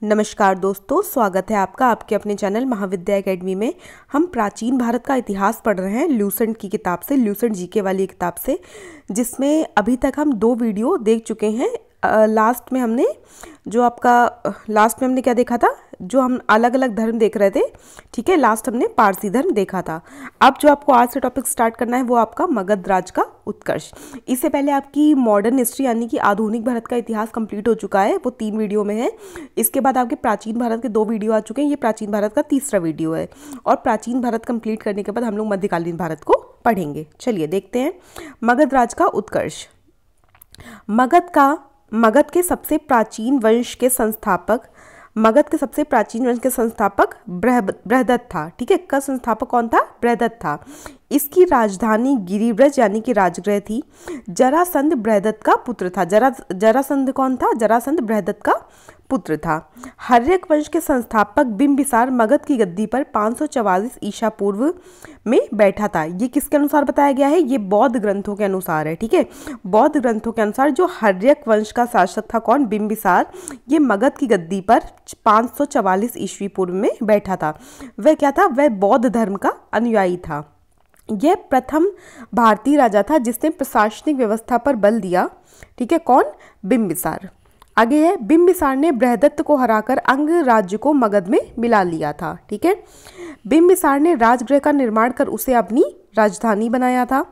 नमस्कार दोस्तों, स्वागत है आपका आपके अपने चैनल महाविद्या एकेडमी में। हम प्राचीन भारत का इतिहास पढ़ रहे हैं ल्यूसेंट की किताब से, ल्यूसेंट जीके वाली किताब से, जिसमें अभी तक हम 2 वीडियो देख चुके हैं। लास्ट में हमने क्या देखा था, जो हम अलग अलग धर्म देख रहे थे। ठीक है, लास्ट हमने पारसी धर्म देखा था। अब जो आपको आज से टॉपिक स्टार्ट करना है वो आपका मगध राज का उत्कर्ष। इससे पहले आपकी मॉडर्न हिस्ट्री यानी कि आधुनिक भारत का इतिहास कंप्लीट हो चुका है, वो 3 वीडियो में है। इसके बाद आपके प्राचीन भारत के 2 वीडियो आ चुके हैं, ये प्राचीन भारत का तीसरा वीडियो है। और प्राचीन भारत कंप्लीट करने के बाद हम लोग मध्यकालीन भारत को पढ़ेंगे। चलिए देखते हैं मगध राज का उत्कर्ष। मगध के सबसे प्राचीन वंश के संस्थापक बृहदत्त था। ठीक है, का संस्थापक कौन था? बृहदत्त था। इसकी राजधानी गिरिब्रज यानी कि राजगृह थी। जरासंध बृहदत्त का पुत्र था। जरासंध कौन था? जरासंध बृहदत्त का पुत्र था। हर्यक वंश के संस्थापक बिंबिसार मगध की गद्दी पर 544 ईसा पूर्व में बैठा था। ये किसके अनुसार बताया गया है? ये बौद्ध ग्रंथों के अनुसार है। ठीक है, बौद्ध ग्रंथों के अनुसार जो हर्यक वंश का शासक था कौन? बिंबिसार। ये मगध की गद्दी पर 544 ईस्वी पूर्व में बैठा था। वह क्या था? वह बौद्ध धर्म का अनुयायी था। यह प्रथम भारतीय राजा था जिसने प्रशासनिक व्यवस्था पर बल दिया। ठीक है, कौन? बिंबिसार। आगे है, बिंबिसार ने बृहदत्त को हराकर अंग राज्य को मगध में मिला लिया था। ठीक है, बिंबिसार ने राजगृह का निर्माण कर उसे अपनी राजधानी बनाया था।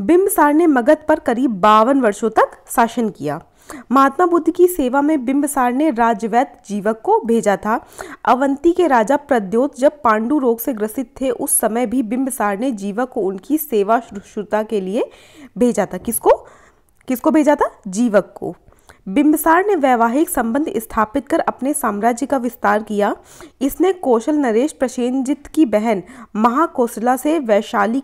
बिंबिसार ने मगध पर करीब 52 वर्षों तक शासन किया। महात्मा बुद्ध की सेवा में बिंबिसार ने राज्यवैद्य जीवक को भेजा था। अवंती के राजा प्रद्योत जब पांडु रोग से ग्रसित थे, उस समय भी बिंबिसार ने जीवक को उनकी सेवा शुश्रूषा के लिए भेजा था। किसको भेजा था? जीवक को। बिंबिसार ने वैवाहिक संबंध स्थापित कर अपने साम्राज्य का विस्तार किया। इसने कौशल नरेश प्रसेनजित की बहन महाकौशला से वैशाली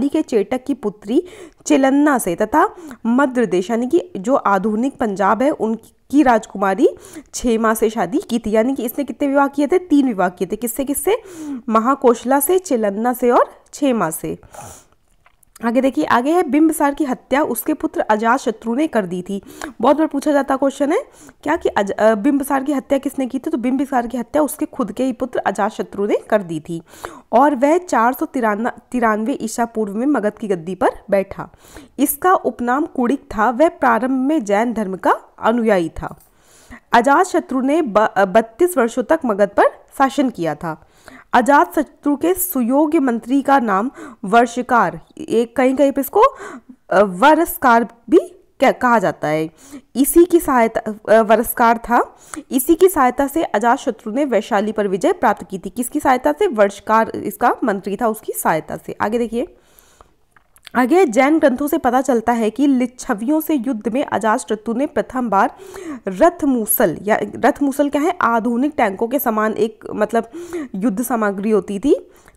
के चेटक की पुत्री चिलन्ना से तथा मध्य प्रदेश यानी कि जो आधुनिक पंजाब है उनकी राजकुमारी क्षेमा से शादी की थी। यानी कि इसने कितने विवाह किए थे? 3 विवाह किए थे। किससे? महाकौशला से, चिलन्ना से और क्षेमा से। आगे देखिए, आगे है, बिंबिसार की हत्या उसके पुत्र अजातशत्रु ने कर दी थी। बहुत बार पूछा जाता क्वेश्चन है क्या कि बिंबिसार की हत्या किसने की थी? तो बिंबिसार की हत्या उसके खुद के ही पुत्र अजातशत्रु ने कर दी थी। और वह 493 ईसा पूर्व में मगध की गद्दी पर बैठा। इसका उपनाम कुड़िक था। वह प्रारंभ में जैन धर्म का अनुयायी था। अजातशत्रु ने 32 वर्षों तक मगध पर शासन किया था। अजातशत्रु के सुयोग्य मंत्री का नाम वर्षकार, एक कहीं कहीं पे इसको वरस्कार भी कहा जाता है। इसी की सहायता वरस्कार था। इसी की सहायता से अजातशत्रु ने वैशाली पर विजय प्राप्त की थी। किसकी सहायता से? वर्षकार इसका मंत्री था, उसकी सहायता से। आगे देखिए, आगे जैन ग्रंथों से पता चलता है कि लिच्छवियों से युद्ध में अजातशत्रु ने प्रथम बार रथमूसल क्या है? आधुनिक टैंकों के समान एक युद्ध सामग्री होती थी,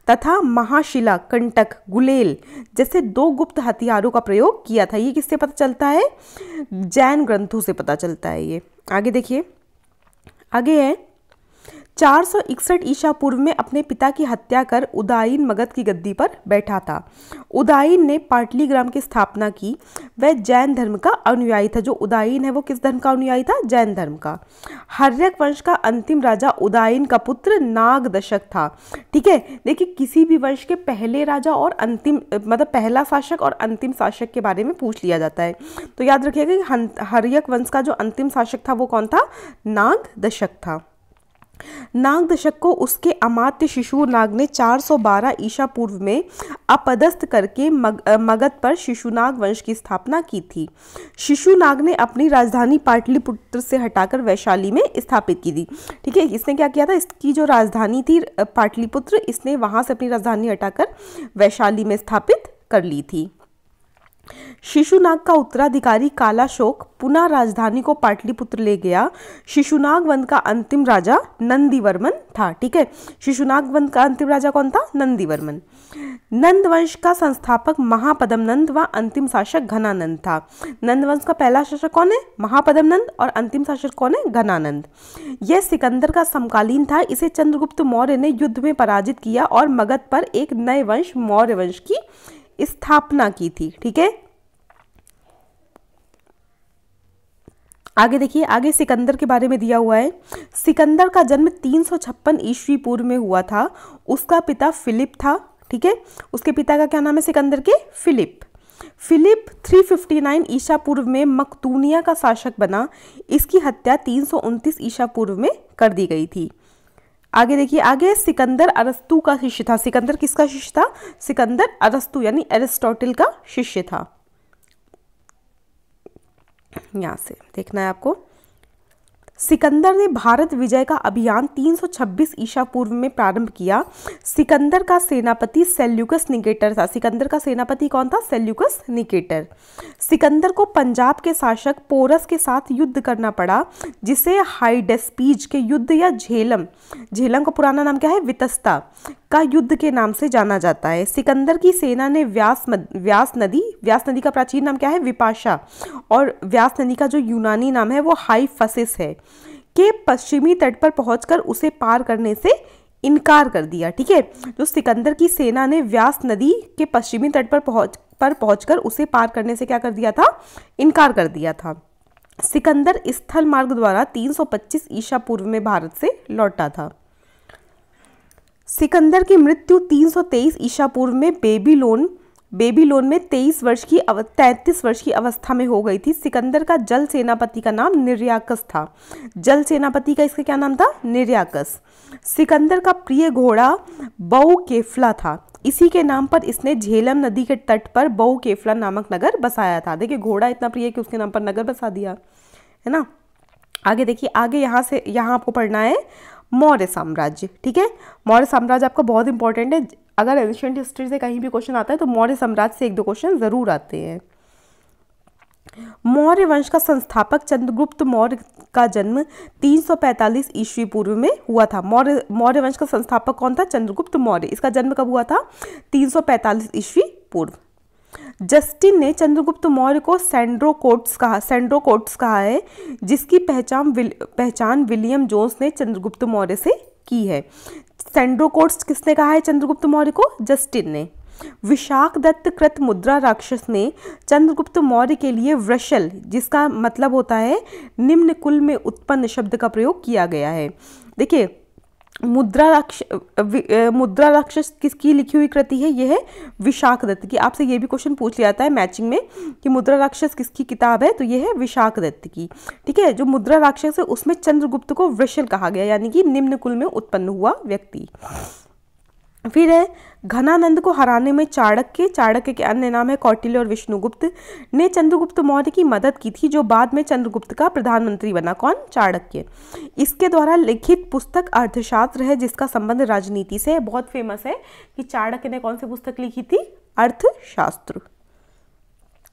तथा महाशिला, कंटक, गुलेल जैसे 2 गुप्त हथियारों का प्रयोग किया था। ये किससे पता चलता है? जैन ग्रंथों से पता चलता है ये। आगे देखिए, आगे है, 461 ईसा पूर्व में अपने पिता की हत्या कर उदायीन मगध की गद्दी पर बैठा था। उदायीन ने पाटलीग्राम की स्थापना की। वह जैन धर्म का अनुयायी था। जो उदायीन है वो किस धर्म का अनुयायी था? जैन धर्म का। हर्यक वंश का अंतिम राजा उदायीन का पुत्र नागदशक था। ठीक है, देखिए किसी भी वंश के पहले राजा और अंतिम पहला शासक और अंतिम शासक के बारे में पूछ लिया जाता है, तो याद रखिएगा कि हर्यक वंश का जो अंतिम शासक था वो कौन था? नागदशक था। नागदशक को उसके अमात्य शिशुनाग ने 412 ईसा पूर्व में अपदस्थ करके मगध पर शिशुनाग वंश की स्थापना की थी। शिशुनाग ने अपनी राजधानी पाटलिपुत्र से हटाकर वैशाली में स्थापित की थी। ठीक है, इसने क्या किया था? इसकी जो राजधानी थी पाटलिपुत्र, इसने वहां से अपनी राजधानी हटाकर वैशाली में स्थापित कर ली थी। शिशुनाग का उत्तराधिकारी कालाशोक पुनः राजधानी को पाटलिपुत्र ले गया। शिशुनाग वंश का अंतिम राजा नंदीवर्मन था। ठीक है, शिशुनाग वंश का अंतिम राजा कौन था? नंदीवर्मन। नंद वंश का संस्थापक महापद्म नंद व अंतिम शासक घनानंद था। नंद वंश का पहला शासक कौन है? महापद्म नंद। और अंतिम शासक कौन है? घनानंद। यह सिकंदर का समकालीन था। इसे चंद्रगुप्त मौर्य ने युद्ध में पराजित किया और मगध पर एक नए वंश मौर्य वंश की स्थापना की थी। ठीक है, आगे देखिए, आगे सिकंदर के बारे में दिया हुआ है। सिकंदर का जन्म 356 ईस्वी पूर्व में हुआ था। उसका पिता फिलिप था। ठीक है, उसके पिता का क्या नाम है सिकंदर के? फिलिप। फिलिप 359 ईसा पूर्व में मकदूनिया का शासक बना। इसकी हत्या 329 ईसा पूर्व में कर दी गई थी। आगे देखिए, आगे सिकंदर अरस्तु का शिष्य था। सिकंदर किसका शिष्य था? सिकंदर अरस्तु यानी एरिस्टोटल का शिष्य था। यहां से देखना है आपको। सिकंदर ने भारत विजय का अभियान 326 ईसा पूर्व में प्रारंभ किया। सिकंदर का सेनापति सेल्यूकस निकेटर था। सिकंदर का सेनापति कौन था? Seleucus Nicator. सिकंदर को पंजाब के शासक पोरस के साथ युद्ध करना पड़ा, जिसे हाइडेस्पीज के युद्ध या झेलम का पुराना नाम क्या है? वितस्ता का युद्ध के नाम से जाना जाता है। सिकंदर की सेना ने व्यास नदी का प्राचीन नाम क्या है? विपाशा, और व्यास नदी का जो यूनानी नाम है वो हाइफसिस है, के पश्चिमी तट पर पहुंचकर उसे पार करने से इनकार कर दिया। ठीक है, जो सिकंदर की सेना ने व्यास नदी के पश्चिमी तट पर पहुंचकर उसे पार करने से क्या कर दिया था? इनकार कर दिया था। सिकंदर स्थल मार्ग द्वारा 325 ईसा पूर्व में भारत से लौटा था। सिकंदर की मृत्यु 323 ईसा पूर्व में बेबीलोन में 33 वर्ष की अवस्था में हो गई थी। सिकंदर का जल सेनापति का नाम निर्याकस था। जल सेनापति का इसका क्या नाम था? निर्याकस। सिकंदर का प्रिय घोड़ा बहुकेफला था। इसी के नाम पर इसने झेलम नदी के तट पर बहुकेफला नामक नगर बसाया था। देखिए, घोड़ा इतना प्रिय कि उसके नाम पर नगर बसा दिया, है ना। आगे देखिए, आगे यहाँ आपको पढ़ना है मौर्य साम्राज्य। ठीक है, मौर्य साम्राज्य आपका बहुत इंपॉर्टेंट है। अगर एंशिएंट हिस्ट्री से कहीं भी क्वेश्चन आता है तो मौर्य साम्राज्य से 1-2 क्वेश्चन जरूर आते हैं। मौर्य वंश का संस्थापक चंद्रगुप्त मौर्य का जन्म 345 ईस्वी पूर्व में हुआ था। मौर्य वंश का संस्थापक कौन था? चंद्रगुप्त मौर्य। इसका जन्म कब हुआ था? 345 ईस्वी पूर्व। जस्टिन ने चंद्रगुप्त मौर्य को सेंड्रोकोट्स कहा है, जिसकी पहचान विलियम जोन्स ने चंद्रगुप्त मौर्य से की है। सेंड्रोकोट्स किसने कहा है चंद्रगुप्त मौर्य को? जस्टिन ने। विशाखदत्त कृत मुद्रा राक्षस ने चंद्रगुप्त मौर्य के लिए वृषल, जिसका मतलब होता है निम्न कुल में उत्पन्न, शब्द का प्रयोग किया गया है। देखिए, मुद्रा राक्षस किसकी लिखी हुई कृति है? यह है विशाखदत्त की। आपसे ये भी क्वेश्चन पूछ लिया जाता है मैचिंग में कि मुद्रा राक्षस किसकी किताब है, तो यह है विशाखदत्त की। ठीक है, जो मुद्रा राक्षस है उसमें चंद्रगुप्त को वृषल कहा गया, यानी कि निम्न कुल में उत्पन्न हुआ व्यक्ति। फिर है घनानंद को हराने में चाणक्य के अन्य नाम है कौटिल्य और विष्णुगुप्त, ने चंद्रगुप्त मौर्य की मदद की थी, जो बाद में चंद्रगुप्त का प्रधानमंत्री बना। कौन? चाणक्य। इसके द्वारा लिखित पुस्तक अर्थशास्त्र है, जिसका संबंध राजनीति से है। बहुत फेमस है कि चाणक्य ने कौन सी पुस्तक लिखी थी? अर्थशास्त्र।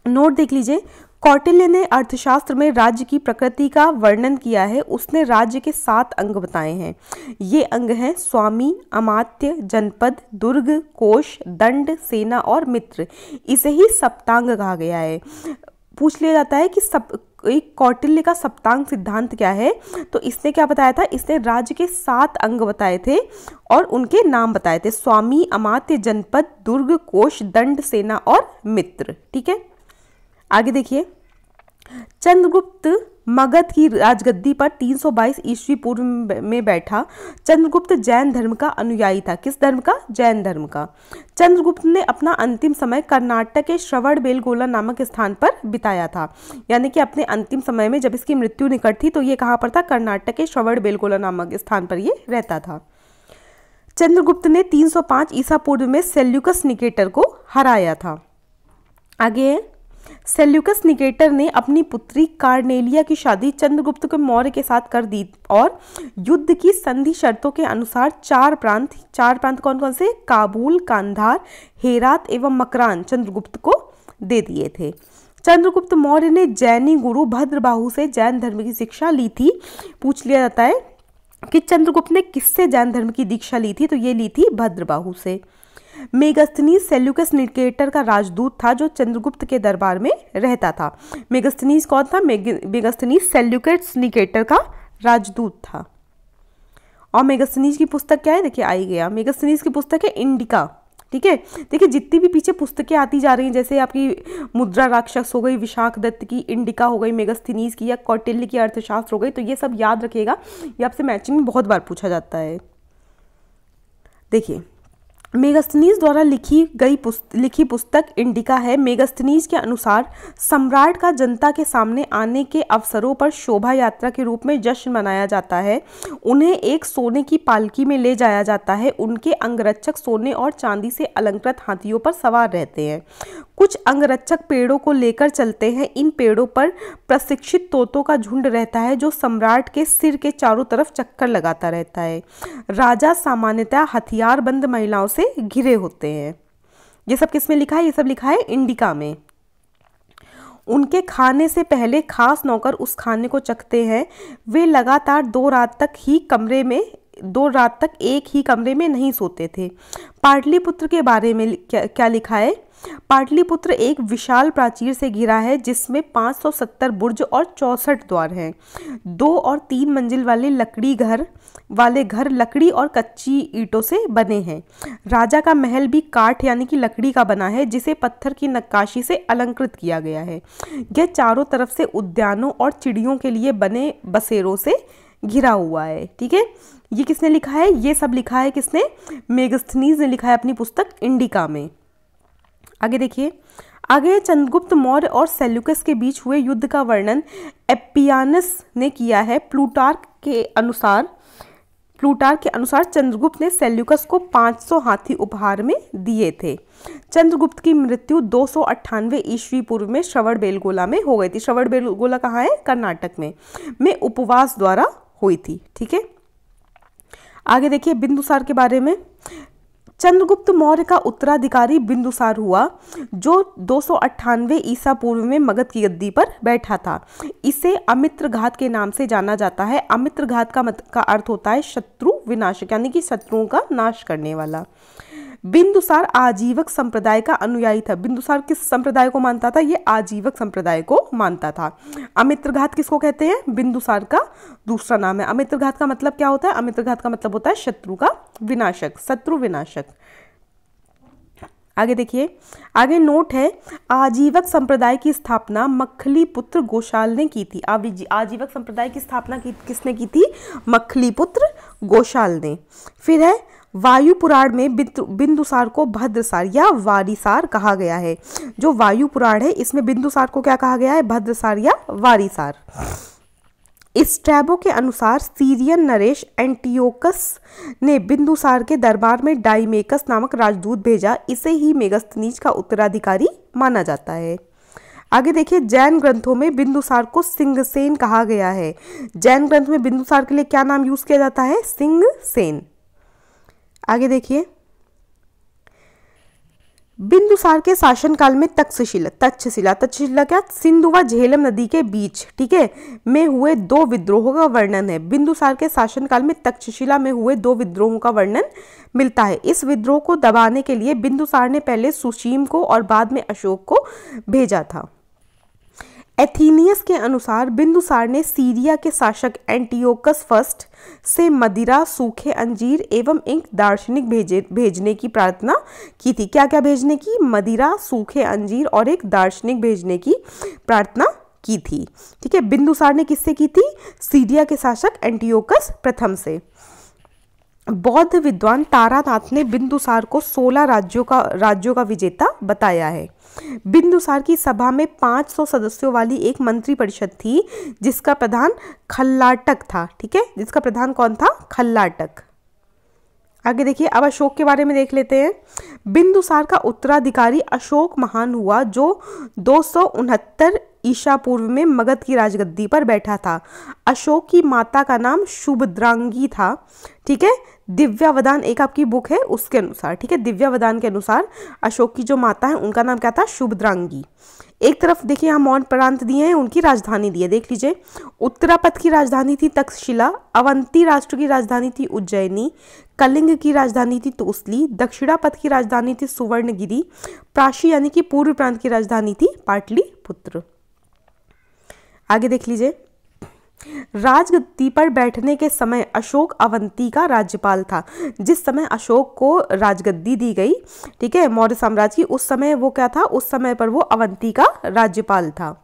नोट देख लीजिए, कौटिल्य ने अर्थशास्त्र में राज्य की प्रकृति का वर्णन किया है। उसने राज्य के 7 अंग बताए हैं। ये अंग हैं स्वामी, अमात्य, जनपद, दुर्ग, कोश, दंड, सेना और मित्र। इसे ही सप्तांग कहा गया है। पूछ लिया जाता है कि कौटिल्य का सप्तांग सिद्धांत क्या है, तो इसने क्या बताया था? इसने राज्य के 7 अंग बताए थे और उनके नाम बताए थे, स्वामी, अमात्य, जनपद, दुर्ग, कोश, दंड, सेना और मित्र। ठीक है, आगे देखिए, चंद्रगुप्त मगध की राजगद्दी पर 322 ईस्वी पूर्व में बैठा। चंद्रगुप्त जैन धर्म का अनुयायी था। किस धर्म का? जैन धर्म का। चंद्रगुप्त ने अपना अंतिम समय कर्नाटक के श्रवणबेलगोला नामक स्थान पर बिताया था। यानी कि अपने अंतिम समय में जब इसकी मृत्यु निकट थी तो ये कहाँ पर था? कर्नाटक के श्रवणबेलगोला नामक स्थान पर ये रहता था। चंद्रगुप्त ने 305 ईसा पूर्व में सेल्यूकस निकेटर को हराया था। आगे सेल्यूकस निकेटर ने अपनी पुत्री कार्नेलिया की शादी चंद्रगुप्त के मौर्य के साथ कर दी और युद्ध की संधि शर्तों के अनुसार 4 प्रांत कौन कौन से? काबुल, कांधार, हेरात एवं मकरान चंद्रगुप्त को दे दिए थे। चंद्रगुप्त मौर्य ने जैनी गुरु भद्रबाहु से जैन धर्म की शिक्षा ली थी। पूछ लिया जाता है कि चंद्रगुप्त ने किससे जैन धर्म की दीक्षा ली थी, तो ये ली थी भद्रबाहु से। मेगस्थनीज सेल्यूकस निकेटर का राजदूत था, जो चंद्रगुप्त के दरबार में रहता था। मेगस्थनीज कौन था? मेगस्थनीज सेल्यूकस निकेटर का राजदूत था। और मेगस्थनीज की पुस्तक क्या है? देखिए, आई गया। मेगस्थनीज की पुस्तक है इंडिका। ठीक है। देखिए जितनी भी पीछे पुस्तकें आती जा रही हैं, जैसे आपकी मुद्रा राक्षस हो गई, विशाख दत्त की, इंडिका हो गई, मेगास्थनीज की, या कौटिल्य की अर्थशास्त्र हो गई, तो ये सब याद रखिएगा, ये आपसे मैचिंग में बहुत बार पूछा जाता है। देखिए मेगास्थनीज द्वारा लिखी पुस्तक इंडिका है। मेगास्थनीज के अनुसार सम्राट का जनता के सामने आने के अवसरों पर शोभा यात्रा के रूप में जश्न मनाया जाता है। उन्हें एक सोने की पालकी में ले जाया जाता है। उनके अंगरक्षक सोने और चांदी से अलंकृत हाथियों पर सवार रहते हैं। कुछ अंगरक्षक पेड़ों को लेकर चलते हैं। इन पेड़ों पर प्रशिक्षित तोतों का झुंड रहता है जो सम्राट के सिर के चारों तरफ चक्कर लगाता रहता है। राजा सामान्यतः हथियारबंद महिलाओं से घिरे होते हैं। ये सब किसमें लिखा है? ये सब लिखा है इंडिका में। उनके खाने से पहले खास नौकर उस खाने को चखते हैं। वे लगातार 2 रात तक एक ही कमरे में नहीं सोते थे। पाटलिपुत्र के बारे में क्या लिखा है? पाटलिपुत्र एक विशाल प्राचीर से घिरा है जिसमें 570 बुर्ज और 64 द्वार हैं। 2 और 3 मंजिल वाले घर लकड़ी और कच्ची ईंटों से बने हैं। राजा का महल भी काठ यानी कि लकड़ी का बना है जिसे पत्थर की नक्काशी से अलंकृत किया गया है। यह चारों तरफ से उद्यानों और चिड़ियों के लिए बने बसेरों से घिरा हुआ है। ठीक है, ये किसने लिखा है? ये सब लिखा है किसने? मेगास्थनीज ने लिखा है अपनी पुस्तक इंडिका में। आगे देखिए, आगे चंद्रगुप्त मौर्य और सेल्यूकस के बीच हुए युद्ध का वर्णन एप्पियानस ने किया है। प्लूटार्क के अनुसार चंद्रगुप्त ने सेल्यूकस को 500 हाथी उपहार में दिए थे। चंद्रगुप्त की मृत्यु 298 ईस्वी पूर्व में श्रवणबेलगोला में हो गई थी। श्रवणबेलगोला कहाँ है? कर्नाटक में उपवास द्वारा हुई थी। ठीक है, आगे देखिए बिंदुसार के बारे में। चंद्रगुप्त मौर्य का उत्तराधिकारी बिंदुसार हुआ जो 298 ईसा पूर्व में मगध की गद्दी पर बैठा था। इसे अमित्रघात के नाम से जाना जाता है। अमित्रघात का अर्थ होता है शत्रु विनाशक, यानी कि शत्रुओं का नाश करने वाला। बिंदुसार आजीवक संप्रदाय का अनुयायी था। बिंदुसार किस संप्रदाय को मानता था? ये आजीवक संप्रदाय को मानता था। अमित्रघात किसको कहते हैं? बिंदुसार का दूसरा नाम है। अमित्रघात का मतलब क्या होता है? अमित्रघात का मतलब होता है शत्रु का विनाशक, शत्रु विनाशक। आगे देखिए, आगे नोट है, आजीवक संप्रदाय की स्थापना मखलीपुत्र गोशाल ने की थी। आजीवक संप्रदाय की स्थापना किसने की थी? मखलीपुत्र गोशाल ने। फिर है वायु पुराण में बिंदुसार को भद्रसार या वारीसार कहा गया है। जो वायु पुराण है इसमें बिंदुसार को क्या कहा गया है? भद्रसार या वारीसार। स्ट्रैबो के अनुसार सीरियन नरेश एंटियोकस ने बिंदुसार के दरबार में डाइमेकस नामक राजदूत भेजा। इसे ही मेगास्थनीज का उत्तराधिकारी माना जाता है। आगे देखिए, जैन ग्रंथों में बिंदुसार को सिंहसेन कहा गया है। जैन ग्रंथ में बिंदुसार के लिए क्या नाम यूज किया जाता है? सिंहसेन। आगे देखिए, बिंदुसार के शासनकाल में तक्षशिला क्या? सिंधु व झेलम नदी के बीच, ठीक है, में हुए 2 विद्रोहों का वर्णन है। बिंदुसार के शासनकाल में तक्षशिला में हुए 2 विद्रोहों का वर्णन मिलता है। इस विद्रोह को दबाने के लिए बिंदुसार ने पहले सुशीम को और बाद में अशोक को भेजा था। एथीनियस के अनुसार बिंदुसार ने सीरिया के शासक एंटियोकस फर्स्ट से मदिरा, सूखे अंजीर एवं एक दार्शनिक भेजने की प्रार्थना की थी। क्या क्या भेजने की? मदिरा, सूखे अंजीर और एक दार्शनिक भेजने की प्रार्थना की थी। ठीक है, बिंदुसार ने किससे की थी? सीरिया के शासक एंटियोकस प्रथम से। बौद्ध विद्वान तारानाथ ने बिंदुसार को 16 राज्यों का विजेता बताया है। बिंदुसार की सभा में 500 सदस्यों वाली एक मंत्री परिषद थी जिसका प्रधान खल्लाटक था। ठीक है, जिसका प्रधान कौन था? खल्लाटक। आगे देखिए, अब अशोक के बारे में देख लेते हैं। बिंदुसार का उत्तराधिकारी अशोक महान हुआ जो 269 ईसा पूर्व में मगध की राजगद्दी पर बैठा था। अशोक की माता का नाम शुभद्रांगी था। ठीक है, दिव्यावदान एक आपकी बुक है उसके अनुसार, ठीक है, दिव्यावदान के अनुसार अशोक की जो माता है उनका नाम क्या था? शुभद्रांगी। एक तरफ देखिए यहाँ मौर्य प्रांत दिए हैं, उनकी राजधानी दी है, देख लीजिए। उत्तरापथ की राजधानी थी तक्षशिला, अवंती राष्ट्र की राजधानी थी उज्जैनी, कलिंग की राजधानी थी तोसली, दक्षिणापथ की राजधानी थी सुवर्णगिरी, प्राशी यानी कि पूर्व प्रांत की राजधानी थी पाटलिपुत्र। आगे देख लीजिए, राजगद्दी पर बैठने के समय अशोक अवंती का राज्यपाल था। जिस समय अशोक को राजगद्दी दी गई, ठीक है, मौर्य साम्राज्य की, उस समय वो क्या था, उस समय पर वो अवंती का राज्यपाल था।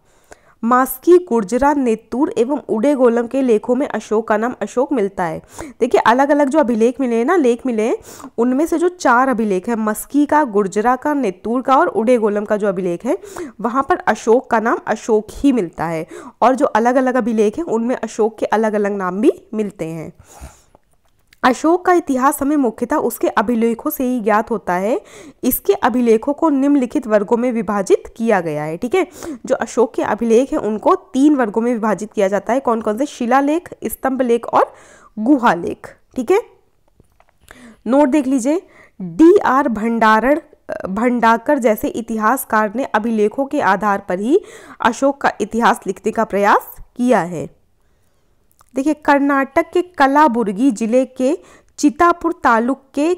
मास्की, गुर्जरा, नेतूर एवं उडेगोलम के लेखों में अशोक का नाम अशोक मिलता है। देखिए अलग अलग जो अभिलेख मिले हैं ना, लेख मिले हैं, उनमें से जो 4 अभिलेख है, मस्की का, गुर्जरा का, नेतूर का और उडेगोलम का जो अभिलेख है, वहां पर अशोक का नाम अशोक ही मिलता है। और जो अलग अलग अभिलेख हैं उनमें अशोक के अलग अलग नाम भी मिलते हैं। अशोक का इतिहास हमें मुख्यतः उसके अभिलेखों से ही ज्ञात होता है। इसके अभिलेखों को निम्नलिखित वर्गों में विभाजित किया गया है। ठीक है, जो अशोक के अभिलेख हैं उनको 3 वर्गों में विभाजित किया जाता है। कौन कौन से? शिलालेख, स्तंभलेख और गुहालेख। ठीक है, नोट देख लीजिए। D.R. भंडारकर जैसे इतिहासकार ने अभिलेखों के आधार पर ही अशोक का इतिहास लिखने का प्रयास किया है। देखिए, कर्नाटक के कलाबुर्गी जिले के चितापुर तालुक के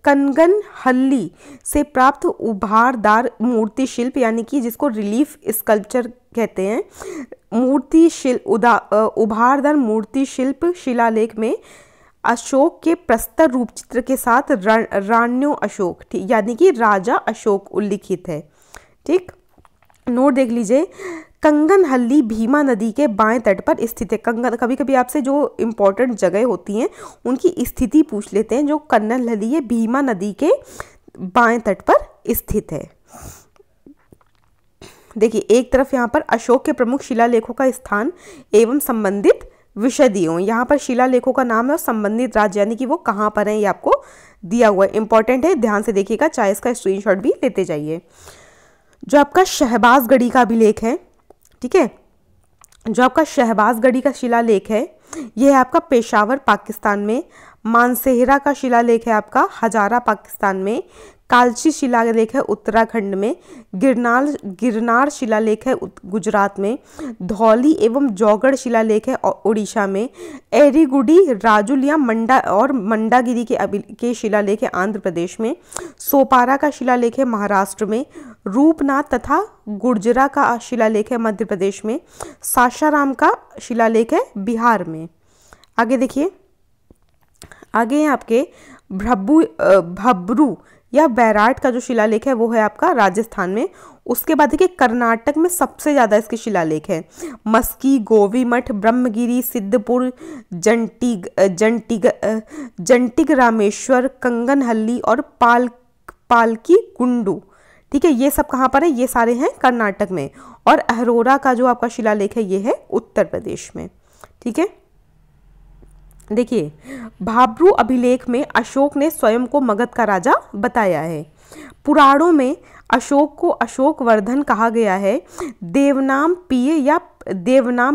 कनगनहल्ली से प्राप्त उभारदार मूर्ति शिल्प, यानी कि जिसको रिलीफ स्कल्पचर कहते हैं, उभारदार मूर्ति शिल्प शिलालेख में अशोक के प्रस्तर रूप चित्र के साथ राण्यो अशोक, यानी कि राजा अशोक उल्लिखित है। ठीक, नोट देख लीजिए। कंगनहल्ली भीमा नदी के बाएं तट पर स्थित है। कभी कभी आपसे जो इम्पोर्टेंट जगह होती हैं उनकी स्थिति पूछ लेते हैं। जो कंगनहल्ली है भीमा नदी के बाएं तट पर स्थित है। देखिए, एक तरफ यहाँ पर अशोक के प्रमुख शिलालेखों का स्थान एवं संबंधित विषय दिए हुए। यहाँ पर शिलालेखों का नाम है और संबंधित राज्य, यानी कि वो कहाँ पर है, ये आपको दिया हुआ है। इंपॉर्टेंट है, ध्यान से देखिएगा, चाहे इसका स्क्रीनशॉट भी लेते जाइए। जो आपका शहबाजगढ़ी का अभिलेख है, ठीक है, जो आपका शहबाजगढ़ी का शिलालेख है, यह है आपका पेशावर पाकिस्तान में। मानसेहरा का शिलालेख है आपका हजारा पाकिस्तान में। कालची शिलालेख है उत्तराखंड में। गिरनार शिलालेख है गुजरात में। धौली एवं जौगढ़ शिलालेख है उड़ीसा में। एरीगुडी, राजुल या मंडागिरी के शिलालेख है आंध्र प्रदेश में। सोपारा का शिलालेख है महाराष्ट्र में। रूपनाथ तथा गुर्जरा का शिलालेख है मध्य प्रदेश में। सासाराम का शिलालेख है बिहार में। आगे देखिए, आगे हैं आपके भब्रू या बैराट का जो शिलालेख है वो है आपका राजस्थान में। उसके बाद देखिए, कर्नाटक में सबसे ज़्यादा इसके शिलालेख है। मस्की, गोवी मठ, ब्रह्मगिरी, सिद्धपुर, जंटिग रामेश्वर, कंगनहल्ली और पालकी गुंडू। ठीक है, ये सब कहाँ पर है? ये सारे हैं कर्नाटक में। और अहरोरा का जो आपका शिलालेख है ये है उत्तर प्रदेश में। ठीक है, देखिए, भाब्रू अभिलेख में अशोक ने स्वयं को मगध का राजा बताया है। पुराणों में अशोक को अशोकवर्धन कहा गया है। देवनाम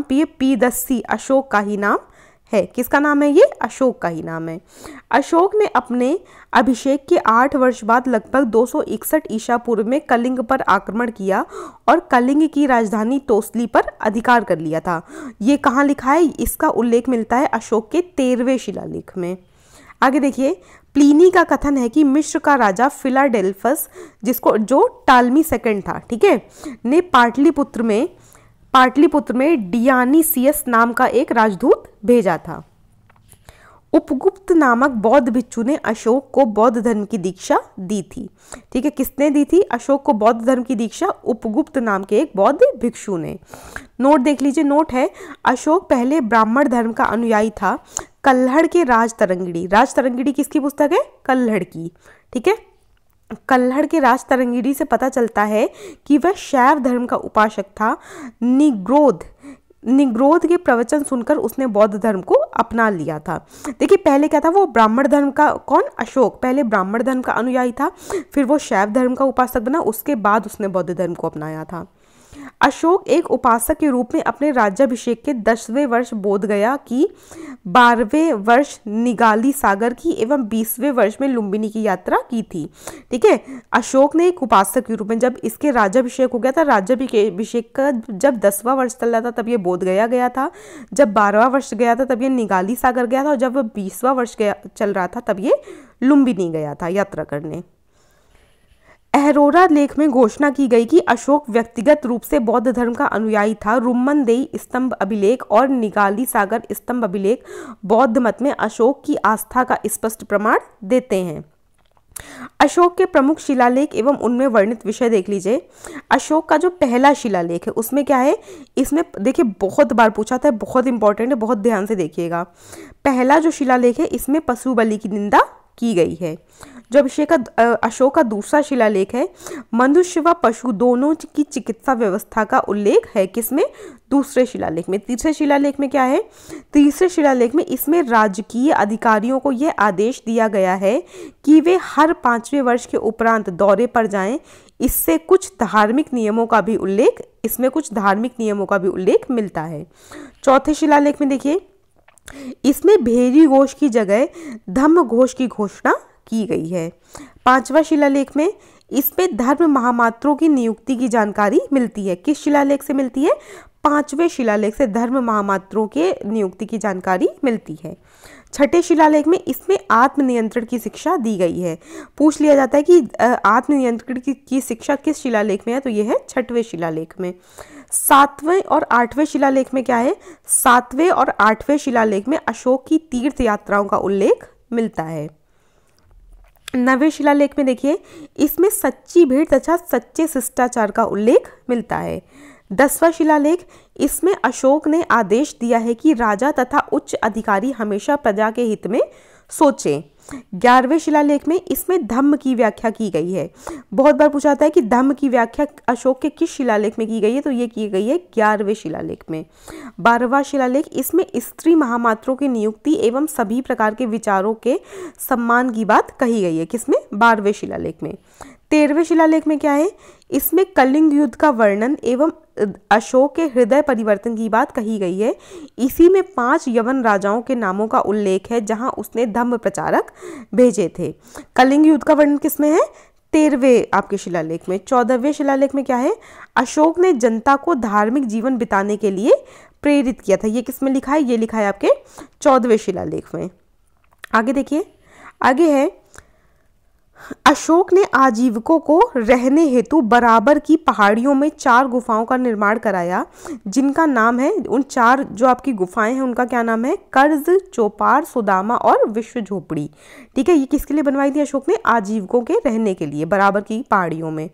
पिय पीदस्सी अशोक का ही नाम है। किसका नाम है? ये अशोक का ही नाम है। अशोक ने अपने अभिषेक के 8 वर्ष बाद लगभग 261 ईसा पूर्व में कलिंग पर आक्रमण किया और कलिंग की राजधानी तोसली पर अधिकार कर लिया था। ये कहाँ लिखा है? इसका उल्लेख मिलता है अशोक के 13वें शिलालेख में। आगे देखिए, प्लीनी का कथन है कि मिस्र का राजा फिलाडेल्फस, जो टालमी सेकंड था, ठीक है, ने पाटलिपुत्र में डियानीसियस नाम का एक राजदूत भेजा था। उपगुप्त नामक बौद्ध भिक्षु ने अशोक को बौद्ध धर्म की दीक्षा दी थी। ठीक है, किसने दी थी अशोक को बौद्ध धर्म की दीक्षा? उपगुप्त नाम के एक बौद्ध भिक्षु ने। नोट देख लीजिए, नोट है, अशोक पहले ब्राह्मण धर्म का अनुयायी था। कल्हड़ के राजतरंगिणी किसकी पुस्तक है? कल्हड़ की। ठीक है, कल्हड़ के राजतरंगिणी से पता चलता है कि वह शैव धर्म का उपासक था। निग्रोध के प्रवचन सुनकर उसने बौद्ध धर्म को अपना लिया था। देखिए, पहले क्या था, वो ब्राह्मण धर्म का, कौन? अशोक पहले ब्राह्मण धर्म का अनुयायी था, फिर वो शैव धर्म का उपासक बना, उसके बाद उसने बौद्ध धर्म को अपनाया था। अशोक एक उपासक के रूप में अपने राज्याभिषेक के 10वें वर्ष बोधगया की, 12वें वर्ष निगाली सागर की एवं 20वें वर्ष में लुम्बिनी की यात्रा की थी। ठीक है, अशोक ने एक उपासक के रूप में, जब इसके राज्याभिषेक हो गया था, राज्याभिषेक का जब 10वां वर्ष चल रहा था तब ये बोधगया गया था, जब 12वां वर्ष गया था तब ये निगाली सागर गया था, और जब 20वां वर्ष चल रहा था तब ये लुम्बिनी गया था यात्रा करने। अहरोरा लेख में घोषणा की गई कि अशोक व्यक्तिगत रूप से बौद्ध धर्म का अनुयायी था। रुम्मनदेई स्तंभ अभिलेख और निगाली सागर स्तंभ अभिलेख बौद्ध मत में अशोक की आस्था का स्पष्ट प्रमाण देते हैं। अशोक के प्रमुख शिलालेख एवं उनमें वर्णित विषय देख लीजिए। अशोक का जो पहला शिलालेख है उसमें क्या है, इसमें देखिए बहुत बार पूछा था, बहुत इंपॉर्टेंट है, बहुत ध्यान से देखिएगा। पहला जो शिलालेख है इसमें पशु बलि की निंदा की गई है। जो अशोक का दूसरा शिलालेख है, मनुष्य व पशु दोनों की चिकित्सा व्यवस्था का उल्लेख है। किसमें? दूसरे शिलालेख में। तीसरे शिलालेख में क्या है? तीसरे शिलालेख में इसमें राजकीय अधिकारियों को यह आदेश दिया गया है कि वे हर 5वें वर्ष के उपरांत दौरे पर जाएं। इसमें कुछ धार्मिक नियमों का भी उल्लेख मिलता है। चौथे शिलालेख में देखिए, इसमें भेरी घोष की जगह धम्म घोष की घोषणा की गई है। पांचवा शिलालेख में इसमें धर्म महामात्रों की नियुक्ति की जानकारी मिलती है। किस शिलालेख से मिलती है? पांचवें शिलालेख से धर्म महामात्रों के नियुक्ति की जानकारी मिलती है। छठे शिलालेख में इसमें आत्मनियंत्रण की शिक्षा दी गई है। पूछ लिया जाता है कि आत्मनियंत्रण की शिक्षा किस शिलालेख में है, तो यह है छठवें शिलालेख में। सातवें और आठवें शिलालेख में क्या है? सातवें और आठवें शिलालेख में अशोक की तीर्थ यात्राओं का उल्लेख मिलता है। नवें शिलालेख में देखिए, इसमें सच्ची भेंट तथा सच्चे शिष्टाचार का उल्लेख मिलता है। 10वां शिलालेख, इसमें अशोक ने आदेश दिया है कि राजा तथा उच्च अधिकारी हमेशा प्रजा के हित में सोचें। 11वें शिलालेख में इसमें धम्म की व्याख्या की गई है। बहुत बार पूछा जाता है कि धम्म की व्याख्या अशोक के किस शिलालेख में की गई है, तो ये की गई है 11वें शिलालेख में। 12वां शिलालेख, इसमें स्त्री महामात्रों की नियुक्ति एवं सभी प्रकार के विचारों के सम्मान की बात कही गई है। किसमें? 12वें शिलालेख में। 13वें शिलालेख में क्या है? इसमें कलिंग युद्ध का वर्णन एवं अशोक के हृदय परिवर्तन की बात कही गई है। इसी में 5 यवन राजाओं के नामों का उल्लेख है जहां उसने धम्म प्रचारक भेजे थे। कलिंग युद्ध का वर्णन किसमें है? 13वें आपके शिलालेख में। 14वें शिलालेख में क्या है? अशोक ने जनता को धार्मिक जीवन बिताने के लिए प्रेरित किया था। ये किसमें लिखा है? ये लिखा है आपके 14वें शिलालेख में। आगे देखिए, आगे है, अशोक ने आजीविकों को रहने हेतु बराबर की पहाड़ियों में 4 गुफाओं का निर्माण कराया, जिनका नाम है, उन 4 जो आपकी गुफाएं हैं उनका क्या नाम है? कर्ज, चौपार, सुदामा और विश्व झोपड़ी। ठीक है, ये किसके लिए बनवाई थी अशोक ने? आजीविकों के रहने के लिए बराबर की पहाड़ियों में।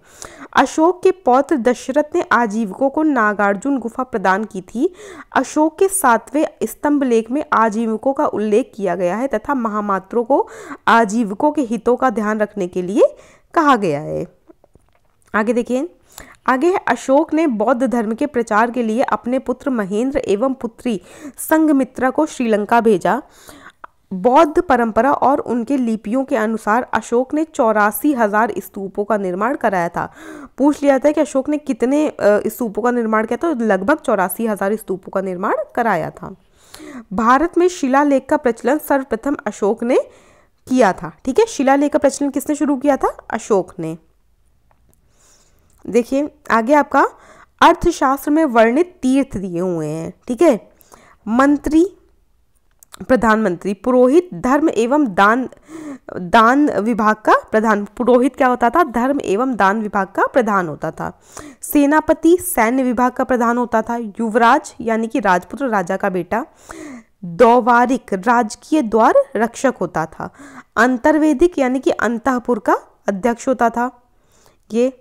अशोक के पौत्र दशरथ ने आजीविकों को नागार्जुन गुफा प्रदान की थी। अशोक के 7वें स्तंभ लेख में आजीविकों का उल्लेख किया गया है तथा महामात्रों को आजीविकों के हितों का ध्यान रखने के लिए कहा गया है। आगे देखिए, आगे है, अशोक ने बौद्ध धर्म के प्रचार के लिए अपने पुत्र महेंद्र एवं पुत्री संघमित्रा को श्रीलंका भेजा। बौद्ध परंपरा और उनके लिपियों के अनुसार अशोक ने 84,000 स्तूपों का निर्माण कराया था। पूछ लिया जाता है कि अशोक ने कितने स्तूपों का निर्माण किया था, तो लगभग 84,000 स्तूपों का निर्माण कराया था। भारत में शिलालेख का प्रचलन सर्वप्रथम अशोक ने किया था। ठीक है, शिलालेख का प्रचलन किसने शुरू किया था? अशोक ने। देखिए आगे आपका अर्थशास्त्र में वर्णित तीर्थ दिए हुए हैं। ठीक है, मंत्री, प्रधानमंत्री, पुरोहित, धर्म एवं दान विभाग का प्रधान। पुरोहित क्या होता था? धर्म एवं दान विभाग का प्रधान होता था। सेनापति सैन्य विभाग का प्रधान होता था। युवराज यानी कि राजपुत्र, राजा का बेटा। द्वारिक राजकीय द्वार रक्षक होता था। अंतर्वेदिक यानी कि अंतःपुर का अध्यक्ष होता था। ये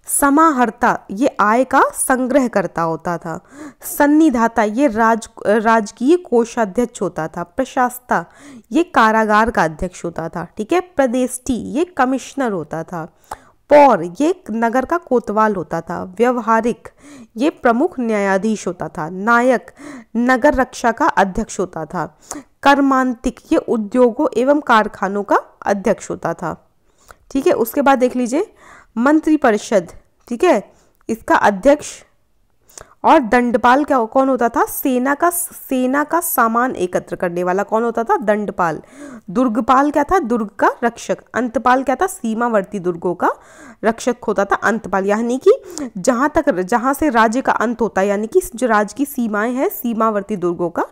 समाहर्ता ये आय का संग्रह करता होता था। सन्निधाता ये राजकीय कोषाध्यक्ष होता था। प्रशासता ये कारागार का अध्यक्ष होता था। ठीक है, प्रदेष्टी ये कमिश्नर होता था। पौर ये नगर का कोतवाल होता था। व्यवहारिक ये प्रमुख न्यायाधीश होता था। नायक नगर रक्षा का अध्यक्ष होता था। कर्मांतिक ये उद्योगों एवं कारखानों का अध्यक्ष होता था। ठीक है, उसके बाद देख लीजिए मंत्रिपरिषद। ठीक है, इसका अध्यक्ष और दंडपाल क्या कौन होता था? सेना का सामान एकत्र करने वाला कौन होता था? दंडपाल। दुर्गपाल क्या था? दुर्ग का रक्षक। अंतपाल क्या था? सीमावर्ती दुर्गों का रक्षक होता था अंतपाल, यानी कि जहां से राज्य का अंत होता है, यानी कि जो राज्य की सीमाएं हैं, सीमावर्ती दुर्गों का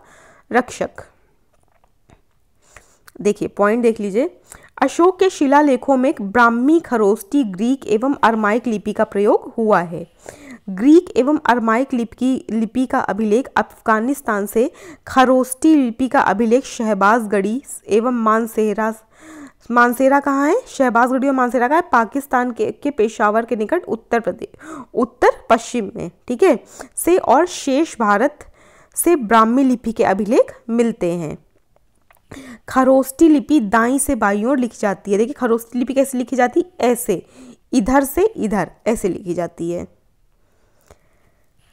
रक्षक। देखिए पॉइंट देख लीजिए, अशोक के शिलालेखों में ब्राह्मी, खरोष्टी, ग्रीक एवं अरमाइक लिपि का प्रयोग हुआ है। ग्रीक एवं अरमाइक लिपि का अभिलेख अफगानिस्तान से, खरोष्टी लिपि का अभिलेख शहबाजगढ़ी एवं मानसेरा कहाँ है? शहबाजगढ़ी और मानसेरा का है पाकिस्तान के पेशावर के निकट उत्तर पश्चिम में, ठीक है, से, और शेष भारत से ब्राह्मी लिपि के अभिलेख मिलते हैं। खरोष्टी लिपि दाईं से बाईं ओर लिखी जाती है। देखिए खरोष्टी लिपि कैसे लिखी जाती है? ऐसे, इधर से इधर ऐसे लिखी जाती है।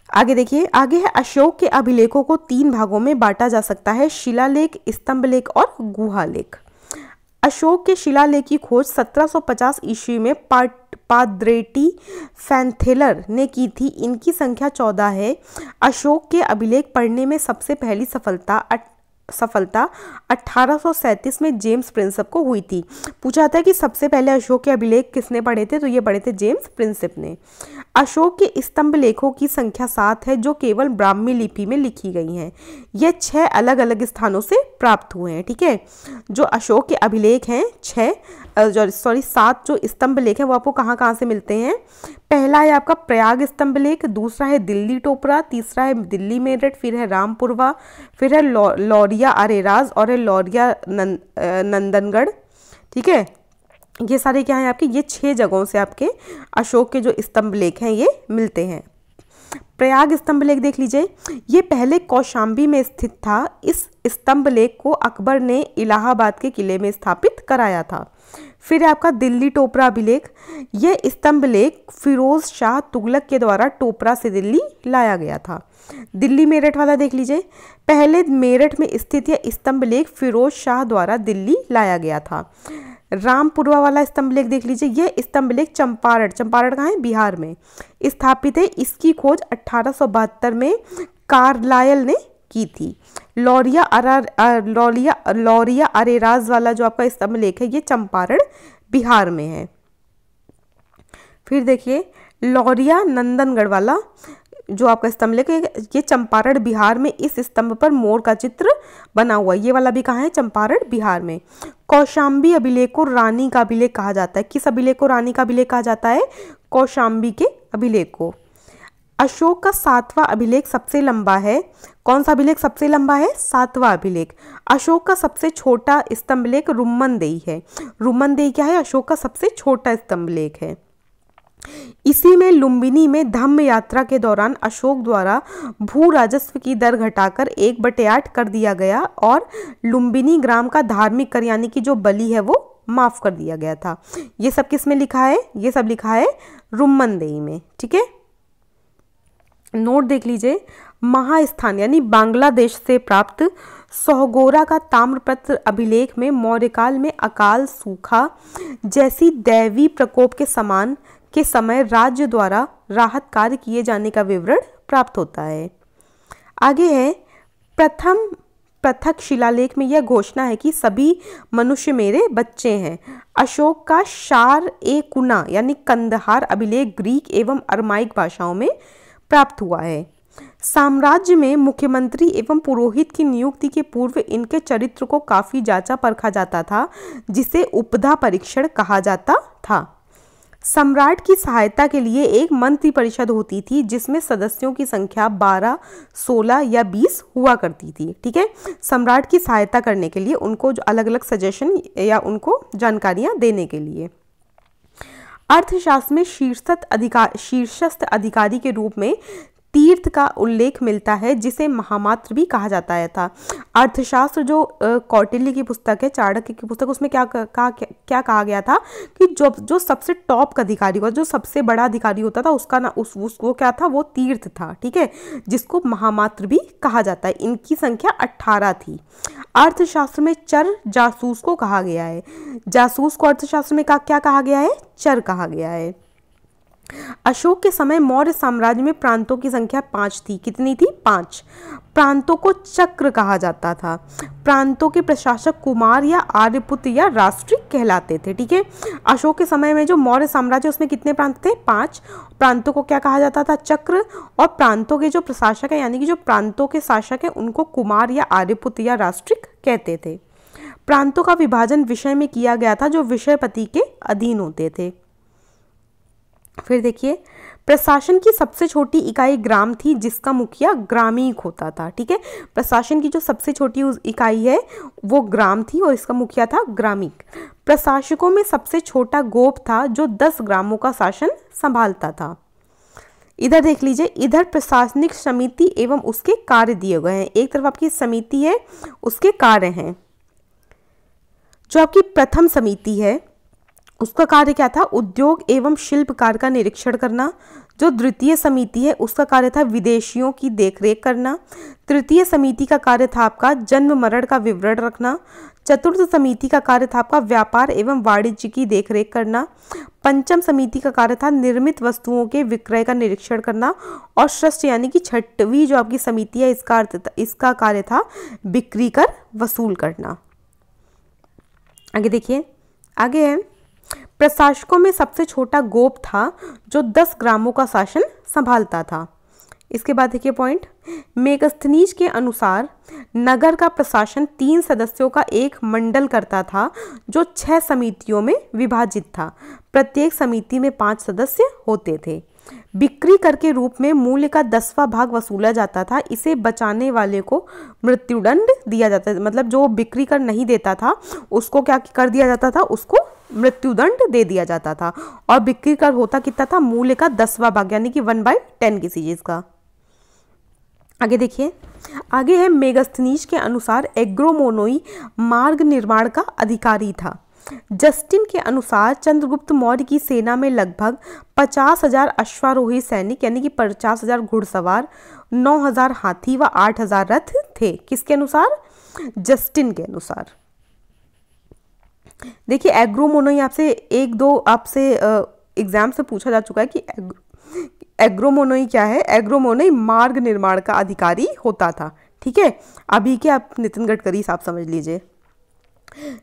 आगे देखिए, आगे है अशोक के अभिलेखों को 3 भागों में बांटा जा सकता है, शिलालेख, स्तंभलेख और गुहालेख। अशोक के शिलालेख की खोज 1750 ईस्वी में पाद्रेटी फैंथेलर ने की थी। इनकी संख्या 14 है। अशोक के अभिलेख पढ़ने में सबसे पहली सफलता 1837 में जेम्स प्रिंसेप को हुई थी। पूछा था कि सबसे पहले अशोक के अभिलेख किसने पढ़े थे? तो ये पढ़े थे जेम्स प्रिंसेप ने। अशोक के स्तंभ लेखों की संख्या 7 है जो केवल ब्राह्मी लिपि में लिखी गई हैं। ये 6 अलग अलग स्थानों से प्राप्त हुए हैं, ठीक है। जो अशोक के अभिलेख हैं 7 जो स्तंभ लेख हैं वो आपको कहाँ कहाँ से मिलते हैं? पहला है आपका प्रयाग स्तंभ लेख, दूसरा है दिल्ली टोपरा, तीसरा है दिल्ली मेरठ, फिर है रामपुरवा, फिर है लौरिया अरेराज और है लौरिया नंदनगढ़, ठीक है। ये सारे क्या हैं आपके? ये 6 जगहों से आपके अशोक के जो स्तंभ लेख हैं ये मिलते हैं। प्रयाग स्तंभ लेख देख लीजिए, ये पहले कौशाम्बी में स्थित था। इस स्तंभ लेख को अकबर ने इलाहाबाद के किले में स्थापित कराया था। फिर आपका दिल्ली टोपरा अभिलेख, यह स्तंभ लेख फिरोज शाह तुगलक के द्वारा टोपरा से दिल्ली लाया गया था। दिल्ली मेरठ वाला देख लीजिए, पहले मेरठ में स्थित यह स्तंभ लेख फिरोज शाह द्वारा दिल्ली लाया गया था। रामपुरवा वाला स्तंभ लेख देख लीजिए, यह स्तंभ लेख चंपारण कहाँ है? बिहार में स्थापित है। इसकी खोज 1872 में कार्लायल ने की थी। लौरिया अरेराज वाला जो आपका स्तंभ लेख है ये चंपारण बिहार में है। फिर देखिए लौरिया नंदनगढ़ वाला जो आपका स्तंभ लेख है ये चंपारण बिहार में, इस स्तंभ पर मोर का चित्र बना हुआ है। ये वाला भी कहाँ है? चंपारण बिहार में। कौशाम्बी अभिलेख को रानी का अभिलेख कहा जाता है। किस अभिलेख को रानी का अभिलेख कहा जाता है? कौशाम्बी के अभिलेख को। अशोक का 7वां अभिलेख सबसे लंबा है। कौन सा अभिलेख सबसे लंबा है? 7वां अभिलेख। अशोक का सबसे छोटा स्तंभ लेख रुम्मनदेही है। रुम्मनदेही क्या है? अशोक का सबसे छोटा स्तंभ लेख है। इसी में लुम्बिनी में धम्म यात्रा के दौरान अशोक द्वारा भू राजस्व की दर घटाकर 1/8 कर दिया गया और लुम्बिनी ग्राम का धार्मिक कर यानी कि जो बलि है वो माफ कर दिया गया था। ये सब किस में लिखा है? ये सब लिखा है रुम्मनदेही में, ठीक है। नोट देख लीजिए, महास्थान यानी बांग्लादेश से प्राप्त सोहगोरा का ताम्रपत्र अभिलेख में मौर्यकाल में अकाल, सूखा जैसी दैवी प्रकोप के समय राज्य द्वारा राहत कार्य किए जाने का विवरण प्राप्त होता है। आगे है प्रथम पृथक शिलालेख में यह घोषणा है कि सभी मनुष्य मेरे बच्चे हैं। अशोक का शार ए कुना यानी कंदहार अभिलेख ग्रीक एवं अरमाइक भाषाओं में प्राप्त हुआ है। साम्राज्य में मुख्यमंत्री एवं पुरोहित की नियुक्ति के पूर्व इनके चरित्र को काफी जांचा परखा जाता था, जिसे उपधा परीक्षण कहा जाता था। सम्राट की सहायता के लिए एक मंत्री परिषद होती थी जिसमें सदस्यों की संख्या 12, 16 या 20 हुआ करती थी, ठीक है। सम्राट की सहायता करने के लिए उनको जो अलग अलग सजेशन या उनको जानकारियां देने के लिए। अर्थशास्त्र में शीर्षस्थ अधिकारी के रूप में तीर्थ का उल्लेख मिलता है जिसे महामात्र भी कहा जाता है था। अर्थशास्त्र जो कौटिल्य की पुस्तक है, चाणक्य की पुस्तक, उसमें क्या कहा गया था कि जो सबसे टॉप का अधिकारी होता, जो सबसे बड़ा अधिकारी होता था उसका ना वो क्या था? वो तीर्थ था, ठीक है, जिसको महामात्र भी कहा जाता है। इनकी संख्या 18 थी। अर्थशास्त्र में चर जासूस को कहा गया है। जासूस को अर्थशास्त्र में क्या कहा गया है? चर कहा गया है। अशोक के समय मौर्य साम्राज्य में प्रांतों की संख्या 5 थी। कितनी थी? 5। प्रांतों को चक्र कहा जाता था। प्रांतों के प्रशासक कुमार या आर्यपुत्र या राष्ट्रिक कहलाते थे, ठीक है। अशोक के समय में जो मौर्य साम्राज्य उसमें कितने प्रांत थे? 5। प्रांतों को क्या कहा जाता था? चक्र। और प्रांतों के जो प्रशासक है यानी कि जो प्रांतों के शासक है उनको कुमार या आर्यपुत्र या राष्ट्रिक कहते थे। प्रांतों का विभाजन विषय में किया गया था जो विषयपति के अधीन होते थे। फिर देखिए, प्रशासन की सबसे छोटी इकाई ग्राम थी जिसका मुखिया ग्रामीक होता था। ठीक है, प्रशासन की जो सबसे छोटी इकाई है वो ग्राम थी और इसका मुखिया था ग्रामीक। प्रशासकों में सबसे छोटा गोप था जो 10 ग्रामों का शासन संभालता था। इधर देख लीजिए, इधर प्रशासनिक समिति एवं उसके कार्य दिए गए हैं। एक तरफ आपकी समिति है, उसके कार्य हैं। जो आपकी प्रथम समिति है उसका कार्य क्या था? उद्योग एवं शिल्प कार्य का निरीक्षण करना। जो द्वितीय समिति है उसका कार्य था विदेशियों की देखरेख करना। तृतीय समिति का कार्य था आपका जन्म मरण का विवरण रखना। चतुर्थ समिति का कार्य था आपका व्यापार एवं वाणिज्य की देखरेख करना। पंचम समिति का कार्य था निर्मित वस्तुओं के विक्रय का निरीक्षण करना। और षष्ठ यानी कि छठवीं जो आपकी समिति है इसका कार्य था बिक्री कर वसूल करना। आगे देखिए, आगे है प्रशासकों में सबसे छोटा गोप था जो 10 ग्रामों का शासन संभालता था। इसके बाद देखिए पॉइंट, मेगस्थनीज के अनुसार नगर का प्रशासन 3 सदस्यों का एक मंडल करता था जो 6 समितियों में विभाजित था। प्रत्येक समिति में 5 सदस्य होते थे। बिक्री कर के रूप में मूल्य का 10वां भाग वसूला जाता था। इसे बचाने वाले को मृत्युदंड दिया जाता था। मतलब जो बिक्री कर नहीं देता था उसको क्या कर दिया जाता था? उसको मृत्युदंड दे दिया जाता था। और बिक्री कर होता कितना था? मूल्य का 10वां भाग यानी कि 1/10 किसी चीज का। आगे देखिए, आगे है मेगस्थनीज के अनुसार एग्रोमोनोई मार्ग निर्माण का अधिकारी था। जस्टिन के अनुसार चंद्रगुप्त मौर्य की सेना में लगभग 50,000 अश्वारोही सैनिक यानी कि 50,000 घुड़सवार, 9,000 हाथी व 8,000 रथ थे। किसके अनुसार? जस्टिन के अनुसार। देखिए, एग्रोमोनोई आपसे एक दो एग्जाम से पूछा जा चुका है कि एग्रोमोनोई क्या है? एग्रोमोनोई मार्ग निर्माण का अधिकारी होता था। ठीक है, अभी के आप नितिन गडकरी साहब समझ लीजिए।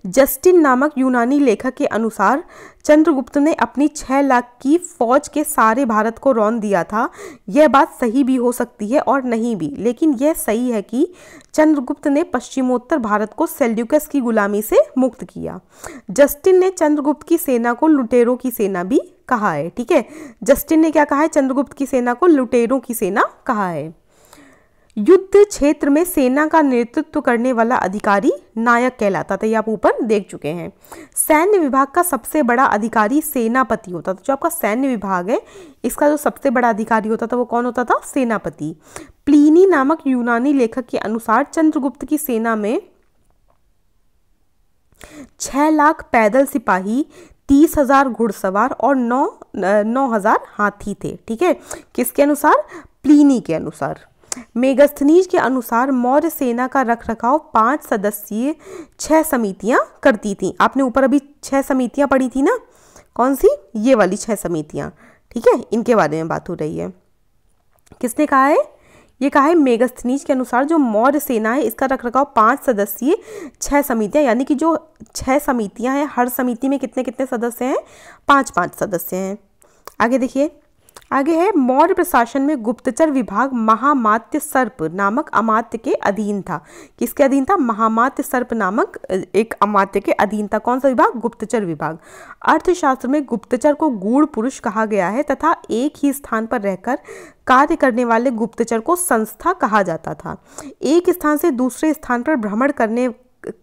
जस्टिन नामक यूनानी लेखक के अनुसार चंद्रगुप्त ने अपनी 6 लाख की फौज के सारे भारत को रौंद दिया था। यह बात सही भी हो सकती है और नहीं भी, लेकिन यह सही है कि चंद्रगुप्त ने पश्चिमोत्तर भारत को सेल्यूकस की गुलामी से मुक्त किया। जस्टिन ने चंद्रगुप्त की सेना को लुटेरों की सेना भी कहा है। ठीक है, जस्टिन ने क्या कहा है? चंद्रगुप्त की सेना को लुटेरों की सेना कहा है। युद्ध क्षेत्र में सेना का नेतृत्व करने वाला अधिकारी नायक कहलाता था। ये आप ऊपर देख चुके हैं। सैन्य विभाग का सबसे बड़ा अधिकारी सेनापति होता था। जो आपका सैन्य विभाग है इसका जो सबसे बड़ा अधिकारी होता था वो कौन होता था? सेनापति। प्लीनी नामक यूनानी लेखक के अनुसार चंद्रगुप्त की सेना में 6 लाख पैदल सिपाही, 30,000 घुड़सवार और 9,000 हाथी थे। ठीक है, किसके अनुसार? प्लीनी के अनुसार। मेगस्थनीज के अनुसार मौर्य सेना का रखरखाव 5 सदस्यीय 6 समितियां करती थीं। आपने ऊपर अभी 6 समितियां पढ़ी थी ना, कौन सी? ये वाली 6 समितियां। ठीक है, इनके बारे में बात हो रही है। किसने कहा है? ये कहा है मेगस्थनीज के अनुसार जो मौर्य सेना है इसका रखरखाव 5 सदस्यीय 6 समितियां, यानी कि जो 6 समितियां हैं हर समिति में कितने कितने सदस्य हैं? 5-5 सदस्य हैं। आगे देखिए, आगे है मौर्य प्रशासन में गुप्तचर विभाग महामात्य सर्प नामक अमात्य के अधीन था। किसके अधीन था? महामात्य सर्प नामक एक अमात्य के अधीन था। कौन सा विभाग? गुप्तचर विभाग। अर्थशास्त्र में गुप्तचर को गूढ़ पुरुष कहा गया है तथा एक ही स्थान पर रहकर कार्य करने वाले गुप्तचर को संस्था कहा जाता था। एक स्थान से दूसरे स्थान पर भ्रमण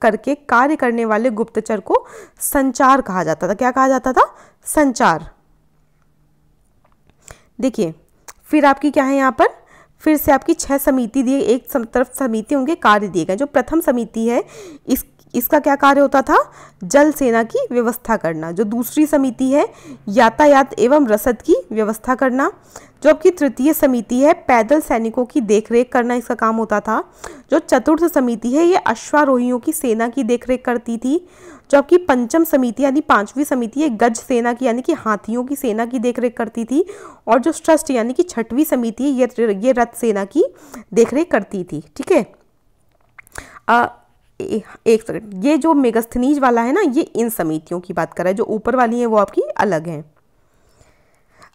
करके कार्य करने वाले गुप्तचर को संचार कहा जाता था। क्या कहा जाता था? संचार। देखिए, फिर आपकी क्या है? यहाँ पर फिर से आपकी 6 समिति दी, एक तरफ समिति उनके कार्य दिए गए। जो प्रथम समिति है इसका क्या कार्य होता था? जल सेना की व्यवस्था करना। जो दूसरी समिति है यातायात एवं रसद की व्यवस्था करना। जो आपकी तृतीय समिति है पैदल सैनिकों की देखरेख करना, इसका काम होता था। जो चतुर्थ समिति है ये अश्वारोहियों की सेना की देखरेख करती थी। जो आपकी पंचम समिति यानी 5वीं समिति है गज सेना की यानी कि हाथियों की सेना की देखरेख करती थी। और जो षष्ठ यानी कि 6वीं समिति है ये रथ सेना की देखरेख करती थी। ठीक है, एक सेकंड, ये जो मेगस्थनीज वाला है ना ये इन समितियों की बात कर रहा है, जो ऊपर वाली है वो आपकी अलग है।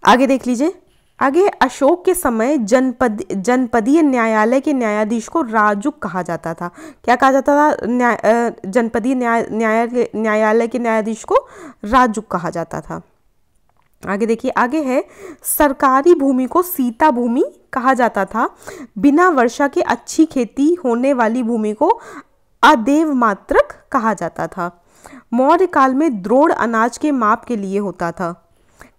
आगे देख लीजिए, आगे, अशोक के समय जनपदीय न्यायालय के न्यायाधीश को राजुक कहा जाता था। क्या कहा जाता था? जनपदीय न्यायालय के न्यायाधीश को राजुक कहा जाता था। आगे देखिए, आगे है सरकारी भूमि को सीता भूमि कहा जाता था। बिना वर्षा के अच्छी खेती होने वाली भूमि को अदेव मात्रक कहा जाता था। मौर्य काल में द्रोण अनाज के माप के लिए होता था।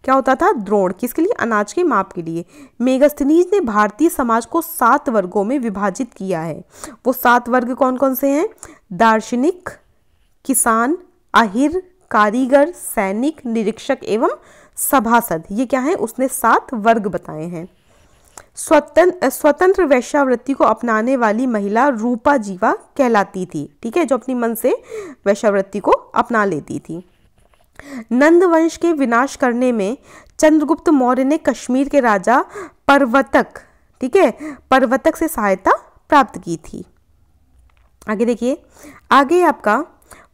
क्या होता था? द्रोण किसके लिए? अनाज के माप के लिए। मेगास्थनीज ने भारतीय समाज को 7 वर्गों में विभाजित किया है। वो 7 वर्ग कौन कौन से हैं? दार्शनिक, किसान, अहिर, कारीगर, सैनिक, निरीक्षक एवं सभासद। ये क्या है? उसने 7 वर्ग बताए हैं। स्वतंत्र वेश्यावृत्ति को अपनाने वाली महिला रूपा जीवा कहलाती थी। ठीक है, जो अपनी मन से वेश्यावृत्ति को अपना लेती थी। नंद वंश के विनाश करने में चंद्रगुप्त मौर्य ने कश्मीर के राजा परवतक, ठीक है, परवतक से सहायता प्राप्त की थी। आगे देखिए, आगे आपका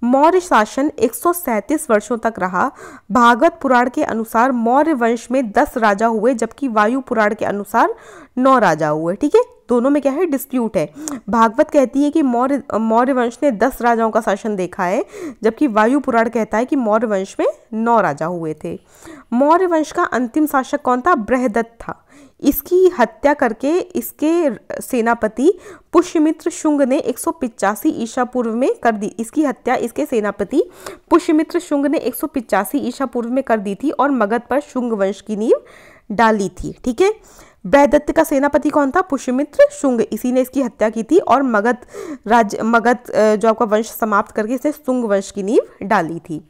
मौर्य शासन 137 वर्षों तक रहा। भागवत पुराण के अनुसार मौर्य वंश में 10 राजा हुए, जबकि वायु पुराण के अनुसार 9 राजा हुए। ठीक है, दोनों में क्या है? डिस्प्यूट है। भागवत कहती है कि मौर्य वंश ने 10 राजाओं का शासन देखा है, जबकि वायु पुराण कहता है कि मौर्य वंश में 9 राजा हुए थे। मौर्य वंश का अंतिम शासक कौन था? बृहदत्त था। इसकी हत्या करके इसके सेनापति पुष्यमित्र शुंग ने 185 ईसा पूर्व में कर दी। इसकी हत्या इसके सेनापति पुष्यमित्र शुंग ने 185 ईसा पूर्व में कर दी थी और मगध पर शुंग वंश की नींव डाली थी। ठीक है, बृहदत्त का सेनापति कौन था? पुष्यमित्र शुंग। इसी ने इसकी हत्या की थी और मगध जो आपका वंश समाप्त करके इसने शुंग वंश की नींव डाली थी।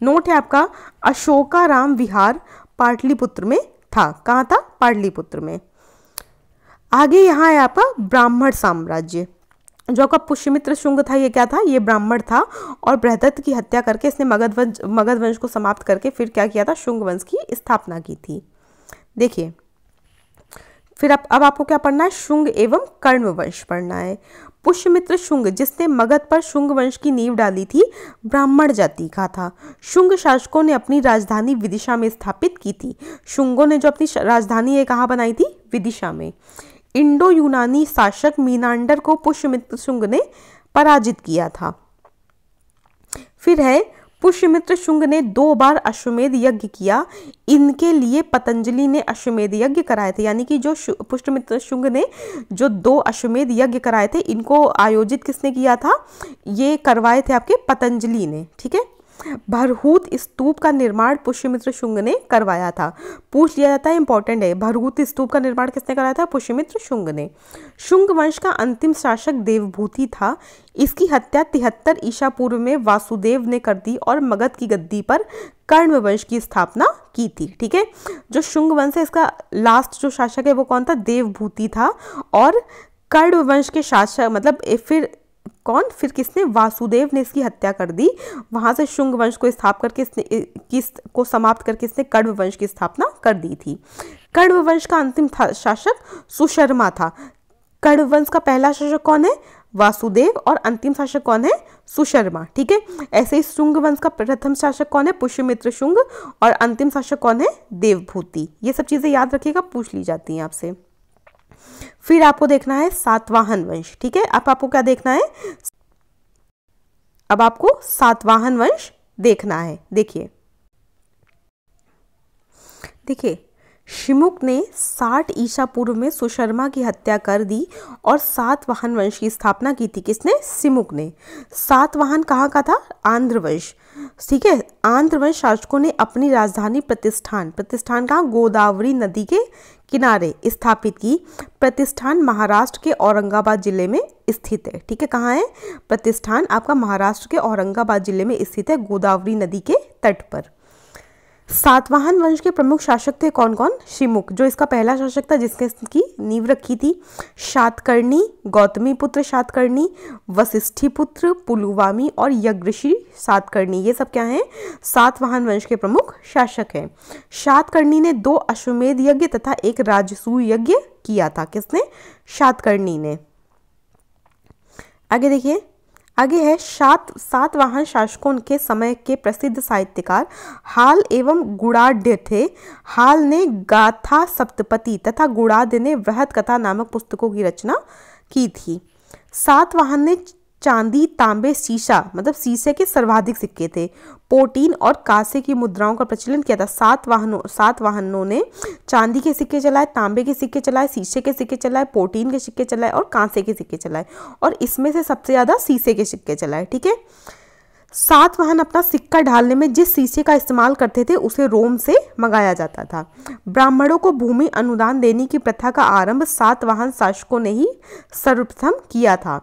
नोट है आपका, अशोकाराम विहार पाटलिपुत्र में था। कहाँ था? पाटलिपुत्र में। आगे यहाँ है आपका ब्राह्मण साम्राज्य। जो आपका पुष्यमित्र शुंग था, ये क्या था? ये ब्राह्मण था और बृहदत्त की हत्या करके इसने मगध वंश को समाप्त करके फिर क्या किया था? शुंग वंश की स्थापना की थी। देखिए, फिर अब आपको क्या पढ़ना है? शुंग एवं कर्ण वंश पढ़ना है। पुष्यमित्र शुंग, जिसने मगध पर शुंग वंश की नींव डाली थी, ब्राह्मण जाति का था। शुंग शासकों ने अपनी राजधानी विदिशा में स्थापित की थी। शुंगों ने जो अपनी राजधानी है कहाँ बनाई थी? विदिशा में। इंडो यूनानी शासक मीनांडर को पुष्यमित्र शुंग ने पराजित किया था। फिर है, पुष्यमित्र शुंग ने 2 बार अश्वमेध यज्ञ किया। इनके लिए पतंजलि ने अश्वमेध यज्ञ कराए थे। यानी कि जो पुष्यमित्र शुंग ने जो 2 अश्वमेध यज्ञ कराए थे, इनको आयोजित किसने किया था? ये करवाए थे आपके पतंजलि ने। ठीक है, भरहूत स्तूप का निर्माण पुष्यमित्र शुंग ने करवाया था। पूछ लिया जाता है, इंपॉर्टेंट है। भरहूत स्तूप का निर्माण किसने कराया था? पुष्यमित्र शुंग ने। शुंग वंश का अंतिम शासक देवभूति था। इसकी हत्या 73 ईसा पूर्व में वासुदेव ने कर दी और मगध की गद्दी पर कर्ण वंश की स्थापना की थी। ठीक है, जो शुंग वंश है इसका लास्ट जो शासक है वो कौन था? देवभूति था। और कर्ण वंश के शासक मतलब फिर किसने? वासुदेव ने इसकी हत्या कर दी। वहां से शुंग वंश को समाप्त करके इसने कण्व वंश की स्थापना कर दी थी। कण्व वंश का अंतिम शासक सुशर्मा था। कण्व वंश का पहला शासक कौन है? वासुदेव। और अंतिम शासक कौन है? सुशर्मा। ठीक है, ऐसे ही शुंग वंश का प्रथम शासक कौन है? पुष्यमित्र शुंग। और अंतिम शासक कौन है? देवभूति। ये सब चीजें याद रखिएगा, पूछ ली जाती हैं आपसे। फिर आपको देखना है सातवाहन वंश। ठीक है, अब आपको क्या देखना है? अब आपको सातवाहन वंश देखना है। देखिए शिमुक ने 60 ईसा पूर्व में सुशर्मा की हत्या कर दी और सातवाहन वंश की स्थापना की थी। किसने? शिमुक ने। सातवाहन कहाँ का था? आंध्र वंश। ठीक है, आंध्र वंश शासकों ने अपनी राजधानी प्रतिष्ठान कहाँ? गोदावरी नदी के किनारे स्थापित की। प्रतिष्ठान महाराष्ट्र के औरंगाबाद जिले में स्थित है। ठीक है, कहाँ है? प्रतिष्ठान आपका महाराष्ट्र के औरंगाबाद जिले में स्थित है, गोदावरी नदी के तट पर। सातवाहन वंश के प्रमुख शासक थे कौन कौन? शिमुक, जो इसका पहला शासक था जिसने इसकी नींव रखी थी। शातकर्णी, गौतमी पुत्र शातकर्णी, वशिष्ठी पुत्र पुलुवामी और यज्ञऋषि शातकर्णी, ये सब क्या हैं? सातवाहन वंश के प्रमुख शासक हैं। शातकर्णी ने 2 अश्वमेध यज्ञ तथा 1 राजसूय यज्ञ किया था। किसने? शातकर्णी ने। आगे देखिए, आगे है सातवाहन शासकों के समय के प्रसिद्ध साहित्यकार हाल एवं गुणाढ्य थे। हाल ने गाथा सप्तपदी तथा गुणाढ्य ने वृहत कथा नामक पुस्तकों की रचना की थी। सातवाहन ने चांदी, तांबे, शीशा मतलब शीशे के सर्वाधिक सिक्के थे, पोटीन और कांसे की मुद्राओं का प्रचलन किया था। सातवाहनों ने चांदी के सिक्के चलाए, तांबे के सिक्के चलाए, शीशे के सिक्के चलाए, पोटीन के सिक्के चलाए और कांसे के सिक्के चलाए, और इसमें से सबसे ज्यादा शीशे के सिक्के चलाए। ठीक है, सातवाहन अपना सिक्का ढालने में जिस शीशे का इस्तेमाल करते थे उसे रोम से मंगाया जाता था। ब्राह्मणों को भूमि अनुदान देने की प्रथा का आरंभ सातवाहन शासकों ने ही सर्वप्रथम किया था।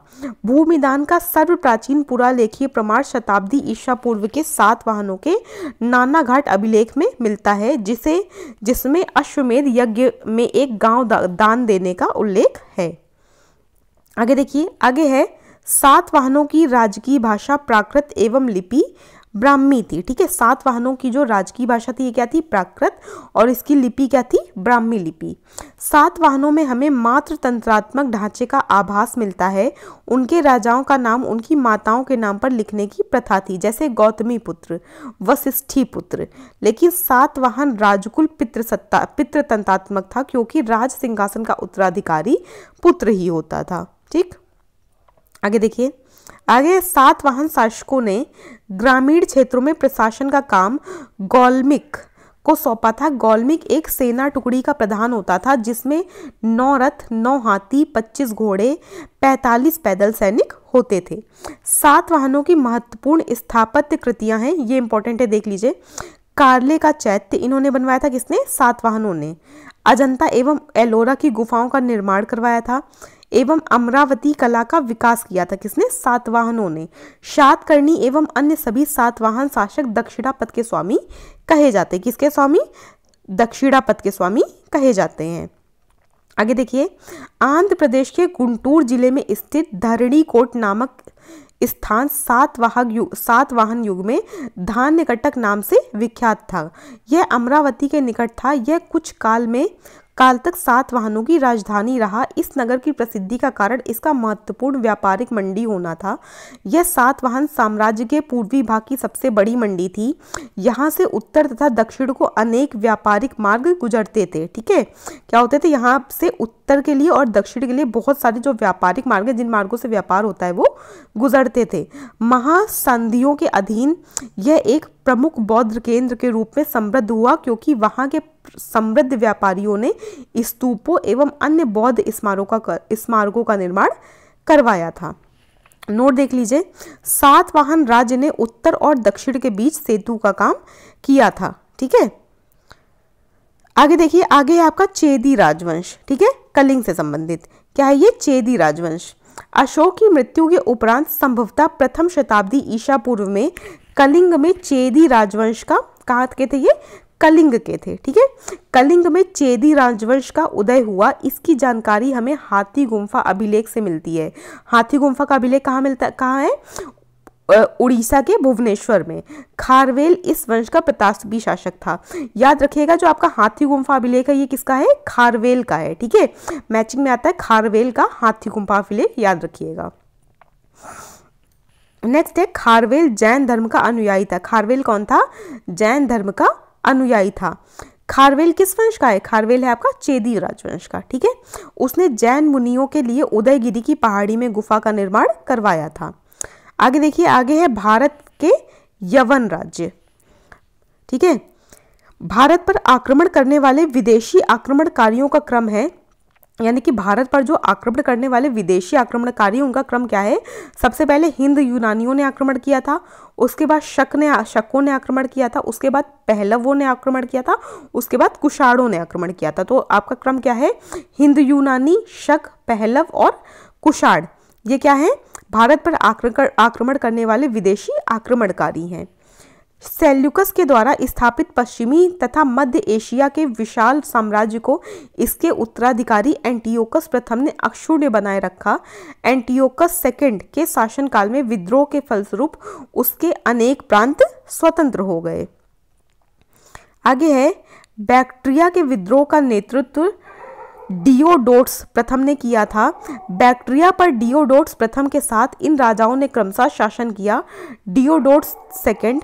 भूमिदान का सर्वप्राचीन पुरालेखीय प्रमाण शताब्दी ईसा पूर्व के सातवाहनों के नानाघाट अभिलेख में मिलता है, जिसमें अश्वमेध यज्ञ में एक गांव दान देने का उल्लेख है। आगे देखिए, आगे है सातवाहनों की राजकीय भाषा प्राकृत एवं लिपि ब्राह्मी थी। ठीक है, सातवाहनों की जो राजकीय भाषा थी ये क्या थी? प्राकृत, और इसकी लिपि क्या थी? ब्राह्मी लिपि। सातवाहनों में हमें मात्र तंत्रात्मक ढांचे का आभास मिलता है। उनके राजाओं का नाम उनकी माताओं के नाम पर लिखने की प्रथा थी, जैसे गौतमी पुत्र, वशिष्ठी पुत्र। लेकिन सातवाहन राजकुल पितृतंत्रात्मक था, क्योंकि राज सिंहासन का उत्तराधिकारी पुत्र ही होता था। ठीक, आगे देखिए, आगे सातवाहन शासकों ने ग्रामीण क्षेत्रों में प्रशासन का काम गौल्मिक को सौंपा था। गौल्मिक एक सेना टुकड़ी का प्रधान होता था, जिसमें 9 रथ, 9 हाथी, 25 घोड़े, 45 पैदल सैनिक होते थे। सातवाहनों की महत्वपूर्ण स्थापत्य कृतियां हैं, ये इंपॉर्टेंट है, देख लीजिए। कार्ले का चैत्य इन्होंने बनवाया था, किसने? सातवाहनों ने। अजंता एवं एलोरा की गुफाओं का निर्माण करवाया था, एवं अमरावती कला का विकास किया था, किसने? सातवाहनों ने। सातकर्णी एवं अन्य सभी सातवाहन शासक दक्षिणापथ के स्वामी कहे जाते हैं। किसके स्वामी? दक्षिणापथ के स्वामी कहे जाते हैं। आगे देखिए, आंध्र प्रदेश के गुंटूर जिले में स्थित धरणीकोट नामक स्थान सातवाहन युग में धान्य कटक नाम से विख्यात था। यह अमरावती के निकट था। यह कुछ काल तक सातवाहनों की राजधानी रहा। इस नगर की प्रसिद्धि का कारण इसका महत्वपूर्ण व्यापारिक मंडी होना था। यह सातवाहन साम्राज्य के पूर्वी भाग की सबसे बड़ी मंडी थी। यहाँ से उत्तर तथा दक्षिण को अनेक व्यापारिक मार्ग गुजरते थे। ठीक है, क्या होते थे? यहाँ से उत्तर के लिए और दक्षिण के लिए बहुत सारे जो व्यापारिक मार्ग, जिन मार्गों से व्यापार होता है, वो गुजरते थे। महासंधियों के अधीन यह एक प्रमुख बौद्ध केंद्र के रूप में समृद्ध हुआ, क्योंकि वहां के समृद्ध व्यापारियों ने स्तूपों एवं अन्य बौद्ध स्मारकों का निर्माण करवाया था। नोट देख लीजिए, सातवाहन राज्य ने उत्तर और दक्षिण के बीच सेतु का काम किया था। ठीक है, आगे देखिए, आगे है आपका चेदी राजवंश। ठीक है, कलिंग से संबंधित। क्या है ये? चेदी राजवंश। अशोक की मृत्यु के उपरांत संभवतः प्रथम शताब्दी ईसा पूर्व में कलिंग में चेदी राजवंश का, कहाँ के थे ये? कलिंग के थे। ठीक है, कलिंग में चेदी राजवंश का उदय हुआ। इसकी जानकारी हमें हाथी गुम्फा अभिलेख से मिलती है। हाथी गुम्फा का अभिलेख कहाँ है? उड़ीसा के भुवनेश्वर में। खारवेल इस वंश का प्रतापी शासक था। याद रखिएगा, जो आपका हाथी गुम्फा अभिलेख है ये किसका है? खारवेल का है। ठीक है, मैचिंग में आता है खारवेल का हाथी गुम्फा अभिलेख, याद रखिएगा। नेक्स्ट है खारवेल जैन धर्म का अनुयायी था। खारवेल कौन था? जैन धर्म का अनुयायी था। खारवेल किस वंश का है? खारवेल है आपका चेदी राजवंश का। ठीक है, उसने जैन मुनियों के लिए उदयगिरी की पहाड़ी में गुफा का निर्माण करवाया था। आगे देखिए, आगे है भारत के यवन राज्य। ठीक है, भारत पर आक्रमण करने वाले विदेशी आक्रमणकारियों का क्रम है, यानी कि भारत पर जो आक्रमण करने वाले विदेशी आक्रमणकारी, उनका क्रम क्या है? सबसे पहले हिंद यूनानियों ने आक्रमण किया था, उसके बाद शकों ने आक्रमण किया था, उसके बाद पहलवों ने आक्रमण किया था, उसके बाद कुषाणों ने आक्रमण किया था। तो आपका क्रम क्या है? हिंद यूनानी, शक, पहलव और कुषाण, ये क्या है? भारत पर आक्रमण करने वाले विदेशी आक्रमणकारी हैं। सेल्यूकस के द्वारा स्थापित पश्चिमी तथा मध्य एशिया के विशाल साम्राज्य को इसके उत्तराधिकारी एंटियोकस प्रथम ने अक्षुण्ण बनाए रखा। एंटियोकस सेकंड के शासनकाल में विद्रोह के फलस्वरूप उसके अनेक प्रांत स्वतंत्र हो गए। आगे है बैक्ट्रिया के विद्रोह का नेतृत्व डियोडोट्स प्रथम ने किया था। बैक्ट्रिया पर डियोडोट्स प्रथम के साथ इन राजाओं ने क्रमशः शासन किया। Diodotus second,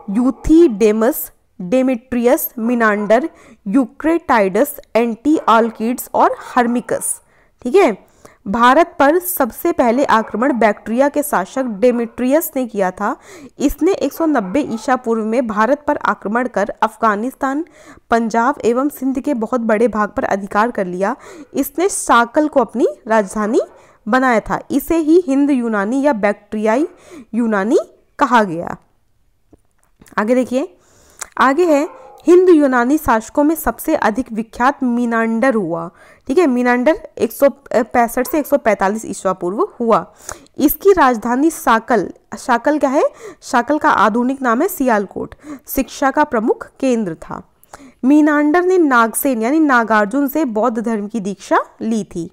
Euthydemus, Demetrius, Menander, Eucratides, Antialcidas और हर्मिकस। ठीक है, भारत पर सबसे पहले आक्रमण बैक्ट्रिया के शासक डेमेट्रियस ने किया था। इसने 190 ईसा पूर्व में भारत पर आक्रमण कर अफगानिस्तान, पंजाब एवं सिंध के बहुत बड़े भाग पर अधिकार कर लिया। इसने साकल को अपनी राजधानी बनाया था। इसे ही हिंद यूनानी या बैक्ट्रियाई यूनानी कहा गया। आगे देखिए, आगे है हिंद यूनानी शासकों में सबसे अधिक विख्यात मीनांडर हुआ। ठीक है, मीनांडर 165 से 145 ईस्वा पूर्व हुआ। इसकी राजधानी साकल, साकल क्या है, साकल का आधुनिक नाम है सियालकोट, शिक्षा का प्रमुख केंद्र था। मीनांडर ने नागसेन यानी नागार्जुन से बौद्ध धर्म की दीक्षा ली थी।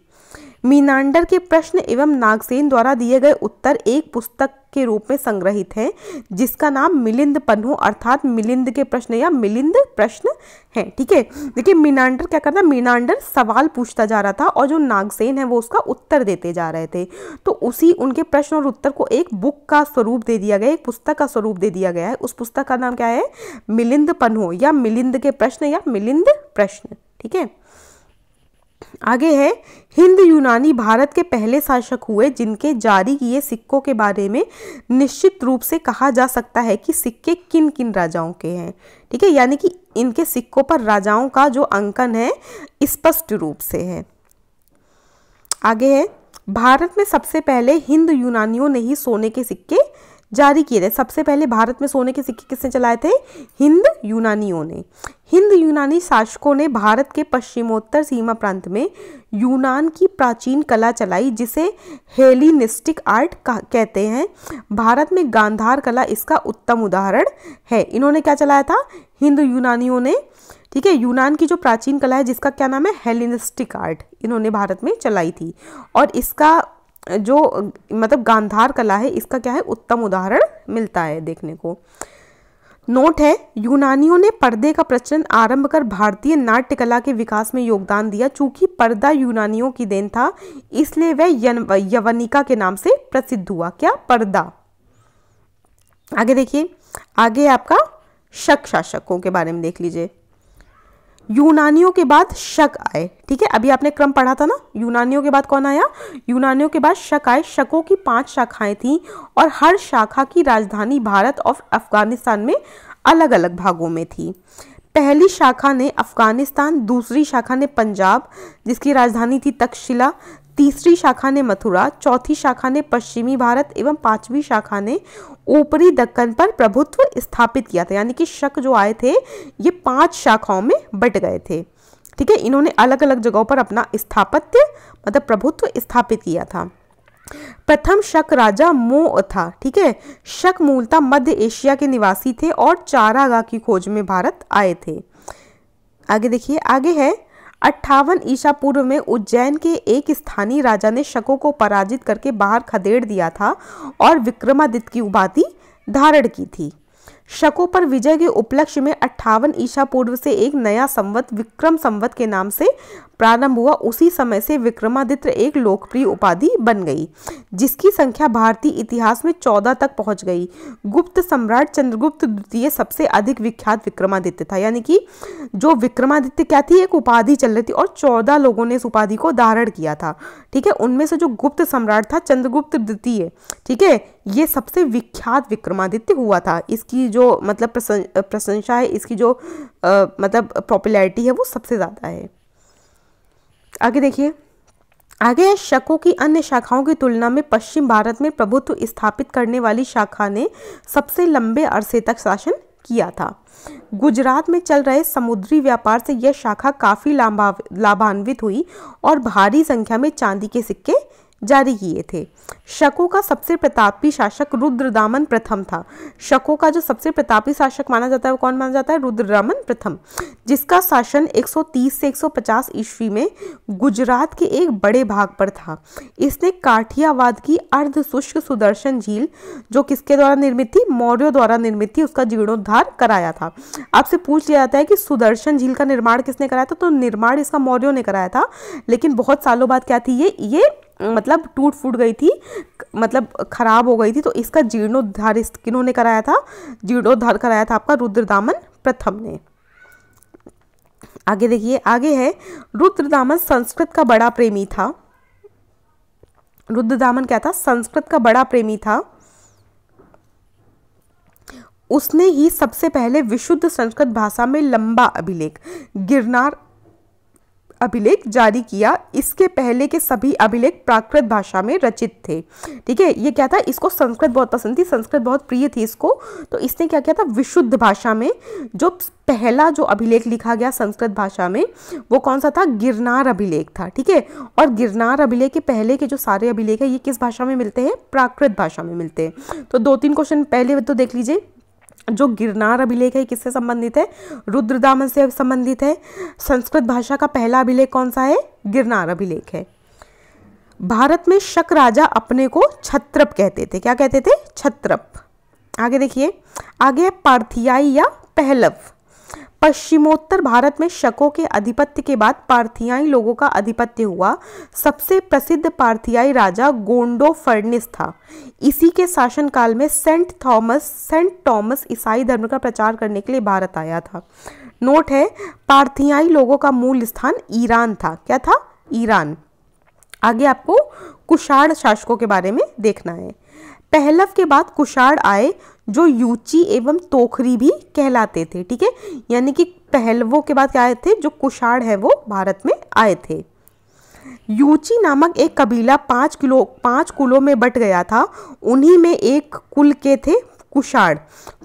मीनांडर के प्रश्न एवं नागसेन द्वारा दिए गए उत्तर एक पुस्तक के रूप में संग्रहित है, जिसका नाम मिलिंद पन्हु अर्थात मिलिंद के प्रश्न या मिलिंद प्रश्न है। ठीक है, देखिए मीनांडर क्या करता, मीनांडर सवाल पूछता जा रहा था और जो नागसेन है वो उसका उत्तर देते जा रहे थे। तो उसी उनके प्रश्न और उत्तर को एक बुक का स्वरूप दे दिया गया, एक पुस्तक का स्वरूप दे दिया गया है। उस पुस्तक का नाम क्या है, मिलिंद पन्हु या मिलिंद के प्रश्न या मिलिंद प्रश्न। ठीक है, आगे है हिंद यूनानी भारत के पहले शासक हुए जिनके जारी किए सिक्कों के बारे में निश्चित रूप से कहा जा सकता है कि सिक्के किन किन राजाओं के हैं। ठीक है, यानी कि इनके सिक्कों पर राजाओं का जो अंकन है स्पष्ट रूप से है। आगे है भारत में सबसे पहले हिंद यूनानियों ने ही सोने के सिक्के जारी किए थे। सबसे पहले भारत में सोने के सिक्के किसने चलाए थे, हिंद यूनानियों ने। हिंद यूनानी शासकों ने भारत के पश्चिमोत्तर सीमा प्रांत में यूनान की प्राचीन कला चलाई जिसे हेलिनिस्टिक आर्ट कहते हैं। भारत में गांधार कला इसका उत्तम उदाहरण है। इन्होंने क्या चलाया था, हिंद यूनानियों ने। ठीक है, यूनान की जो प्राचीन कला है जिसका क्या नाम है, हेलिनिस्टिक आर्ट, इन्होंने भारत में चलाई थी। और इसका जो मतलब गांधार कला है इसका क्या है, उत्तम उदाहरण मिलता है देखने को। नोट है, यूनानियों ने पर्दे का प्रचलन आरंभ कर भारतीय नाट्य कला के विकास में योगदान दिया। चूंकि पर्दा यूनानियों की देन था इसलिए वह यवनिका के नाम से प्रसिद्ध हुआ। क्या, पर्दा। आगे देखिए, आगे आपका शक शासकों के बारे में देख लीजिए। यूनानियों के बाद शक आए। ठीक है, अभी आपने क्रम पढ़ा था ना, यूनानियों के बाद कौन आया, यूनानियों के बाद शक आए। शकों की 5 शाखाएं थीं और हर शाखा की राजधानी भारत और अफगानिस्तान में अलग अलग भागों में थी। पहली शाखा ने अफगानिस्तान, दूसरी शाखा ने पंजाब जिसकी राजधानी थी तक्षशिला, तीसरी शाखा ने मथुरा, चौथी शाखा ने पश्चिमी भारत एवं 5वीं शाखा ने ऊपरी दक्कन पर प्रभुत्व स्थापित किया था। यानी कि शक जो आए थे ये 5 शाखाओं में बट गए थे। ठीक है, इन्होंने अलग अलग जगहों पर अपना स्थापत्य मतलब प्रभुत्व स्थापित किया था। प्रथम शक राजा मोह था। ठीक है, शक मूलतः मध्य एशिया के निवासी थे और चारागाह की खोज में भारत आए थे। आगे देखिए, आगे है 58 ईसा पूर्व में उज्जैन के एक स्थानीय राजा ने शकों को पराजित करके बाहर खदेड़ दिया था और विक्रमादित्य की उपाधि धारण की थी। शकों पर विजय के उपलक्ष्य में 58 ईसा पूर्व से एक नया संवत विक्रम संवत के नाम से प्रारंभ हुआ। उसी समय से विक्रमादित्य एक लोकप्रिय उपाधि बन गई जिसकी संख्या भारतीय इतिहास में 14 तक पहुंच गई। गुप्त सम्राट चंद्रगुप्त द्वितीय सबसे अधिक विख्यात विक्रमादित्य था। यानी कि जो विक्रमादित्य क्या थी, एक उपाधि चल रही थी और 14 लोगों ने इस उपाधि को धारण किया था। ठीक है, उनमें से जो गुप्त सम्राट था चंद्रगुप्त द्वितीय, ठीक है, ये सबसे विख्यात विक्रमादित्य हुआ था। इसकी जो मतलब प्रशंसा है, इसकी जो मतलब पॉपुलैरिटी है वो सबसे ज्यादा है। आगे देखिए, आगे है शकों की अन्य शाखाओं की तुलना में पश्चिम भारत में प्रभुत्व स्थापित करने वाली शाखा ने सबसे लंबे अरसे तक शासन किया था। गुजरात में चल रहे समुद्री व्यापार से यह शाखा काफी लाभान्वित हुई और भारी संख्या में चांदी के सिक्के जारी किए थे। शकों का सबसे प्रतापी शासक रुद्रदामन प्रथम था। शकों का जो सबसे प्रतापी शासक माना जाता है वो कौन माना जाता है? रुद्रदामन प्रथम, जिसका शासन 130 से 150 ईस्वी में गुजरात के एक बड़े भाग पर था। इसने काठियावाद की अर्ध शुष्क सुदर्शन झील, जो किसके द्वारा निर्मित थी? मौर्यों द्वारा निर्मित थी, उसका जीर्णोद्धार कराया था। आपसे पूछ लिया जाता है कि सुदर्शन झील का निर्माण किसने कराया था, तो निर्माण इसका मौर्यों ने कराया था, लेकिन बहुत सालों बाद क्या थी ये मतलब टूट फूट गई थी, मतलब खराब हो गई थी, तो इसका जीर्णोद्धार किन्होंने कराया था? जीर्णोद्धार कराया था आपका रुद्रदामन प्रथम ने। आगे देखिए, आगे है रुद्रदामन संस्कृत का बड़ा प्रेमी था। रुद्रदामन क्या था? संस्कृत का बड़ा प्रेमी था। उसने ही सबसे पहले विशुद्ध संस्कृत भाषा में लंबा अभिलेख, गिरनार अभिलेख जारी किया। इसके पहले के सभी अभिलेख प्राकृत भाषा में रचित थे। ठीक है, ये क्या था? इसको संस्कृत बहुत पसंद थी, संस्कृत बहुत प्रिय थी इसको, तो इसने क्या किया था? विशुद्ध भाषा में जो पहला जो अभिलेख लिखा गया संस्कृत भाषा में वो कौन सा था? गिरनार अभिलेख था। ठीक है, और गिरनार अभिलेख के पहले के जो सारे अभिलेख है ये किस भाषा में मिलते हैं? प्राकृत भाषा में मिलते हैं। तो 2-3 क्वेश्चन पहले तो देख लीजिए। जो गिरनार अभिलेख है किससे संबंधित है? रुद्रदामन से संबंधित है। संस्कृत भाषा का पहला अभिलेख कौन सा है? गिरनार अभिलेख है। भारत में शक राजा अपने को क्षत्रप कहते थे। क्या कहते थे? क्षत्रप। आगे देखिए, आगे पार्थियाई या पहलव। पश्चिमोत्तर भारत में शकों के आधिपत्य के बाद पार्थियाई लोगों का आधिपत्य हुआ। सबसे प्रसिद्ध पार्थियाई राजा गोंडोफर्निस था। इसी के शासनकाल में सेंट थॉमस ईसाई धर्म का प्रचार करने के लिए भारत आया था। नोट है, पार्थियाई लोगों का मूल स्थान ईरान था। क्या था? ईरान। आगे आपको कुषाण शासकों के बारे में देखना है। पहलव के बाद कुषाण आए, जो यूची एवं तोखरी भी कहलाते थे। ठीक है, यानी कि पहलवों के बाद क्या आए थे? जो कुषाण है वो भारत में आए थे। यूची नामक एक कबीला 5 कुलों में बट गया था। उन्हीं में एक कुल के थे कुषाण।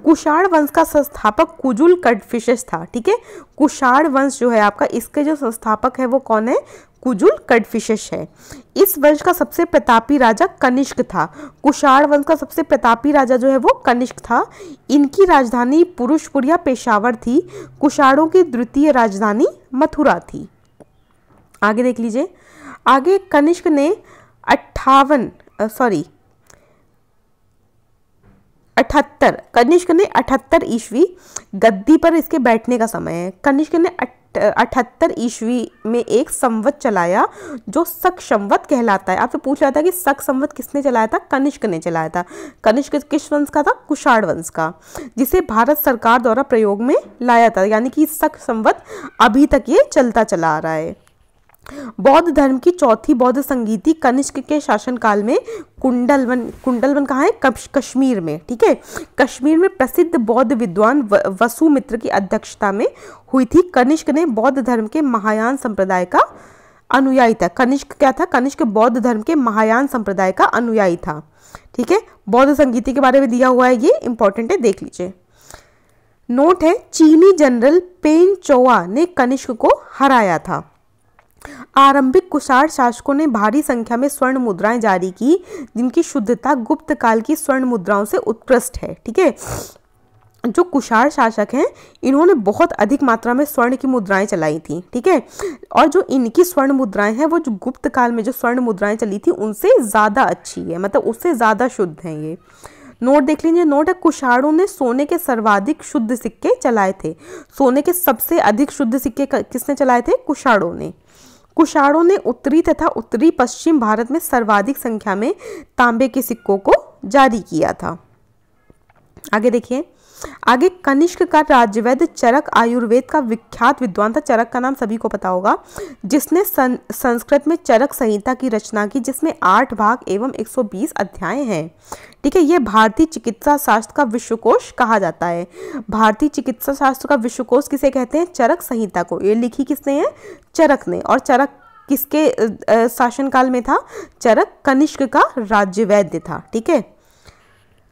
कुषाण वंश का संस्थापक कुजुल कडफिशस था। ठीक है, कुषाण वंश जो है आपका, इसके जो संस्थापक है वो कौन है? कुजुल कडफिशस है। इस वंश का सबसे प्रतापी राजा कनिष्क था। कुषाण वंश का सबसे प्रतापी राजा जो है वो कनिष्क था। इनकी राजधानी पुरुषपुर या पेशावर थी। कुषाणों की द्वितीय राजधानी मथुरा थी। आगे देख लीजिए, आगे कनिष्क ने 78 ईस्वी गद्दी पर इसके बैठने का समय है। कनिष्क ने 78 ईस्वी में एक संवत चलाया जो शक संवत कहलाता है। आपसे पूछ रहा था कि शक संवत किसने चलाया था? कनिष्क ने चलाया था। कनिष्क किस वंश का था? कुषाण वंश का, जिसे भारत सरकार द्वारा प्रयोग में लाया था। यानी कि शक संवत अभी तक ये चलता चला आ रहा है। बौद्ध धर्म की चौथी बौद्ध संगीति कनिष्क के शासनकाल में कुंडलवन कहाँ है? कश्मीर में। ठीक है, कश्मीर में प्रसिद्ध बौद्ध विद्वान वसुमित्र की अध्यक्षता में हुई थी। कनिष्क ने बौद्ध धर्म के महायान संप्रदाय का अनुयायी था। कनिष्क क्या था? कनिष्क बौद्ध धर्म के महायान संप्रदाय का अनुयायी था। ठीक है, बौद्ध संगीति के बारे में दिया हुआ है, ये इंपॉर्टेंट है, देख लीजिए। नोट है, चीनी जनरल पेन चौआ ने कनिष्क को हराया था। आरंभिक कुषाण शासकों ने भारी संख्या में स्वर्ण मुद्राएं जारी की, जिनकी शुद्धता गुप्त काल की स्वर्ण मुद्राओं से उत्कृष्ट है। ठीक है, जो कुषाण शासक हैं इन्होंने बहुत अधिक मात्रा में स्वर्ण की मुद्राएं चलाई थी। ठीक है, और जो इनकी स्वर्ण मुद्राएं हैं वो जो गुप्त काल में जो स्वर्ण मुद्राएं चली थी उनसे ज़्यादा अच्छी है, मतलब उससे ज़्यादा शुद्ध हैं ये। नोट देख लीजिए, नोट है, कुषाणों ने सोने के सर्वाधिक शुद्ध सिक्के चलाए थे। सोने के सबसे अधिक शुद्ध सिक्के किसने चलाए थे? कुषाणों ने। कुषाणों ने उत्तरी तथा उत्तरी पश्चिम भारत में सर्वाधिक संख्या में तांबे के सिक्कों को जारी किया था। आगे देखिए, आगे कनिष्क का राज्यवैद्य चरक आयुर्वेद का विख्यात विद्वान था। चरक का नाम सभी को पता होगा, जिसने संस्कृत में चरक संहिता की रचना की, जिसमें 8 भाग एवं 120 अध्याय हैं। ठीक है, यह भारतीय चिकित्सा शास्त्र का विश्वकोश कहा जाता है। भारतीय चिकित्सा शास्त्र का विश्वकोश किसे कहते हैं? चरक संहिता को। ये लिखी किसने है? चरक ने। और चरक किसके शासनकाल में था? चरक कनिष्क का राज्यवैद्य था। ठीक है,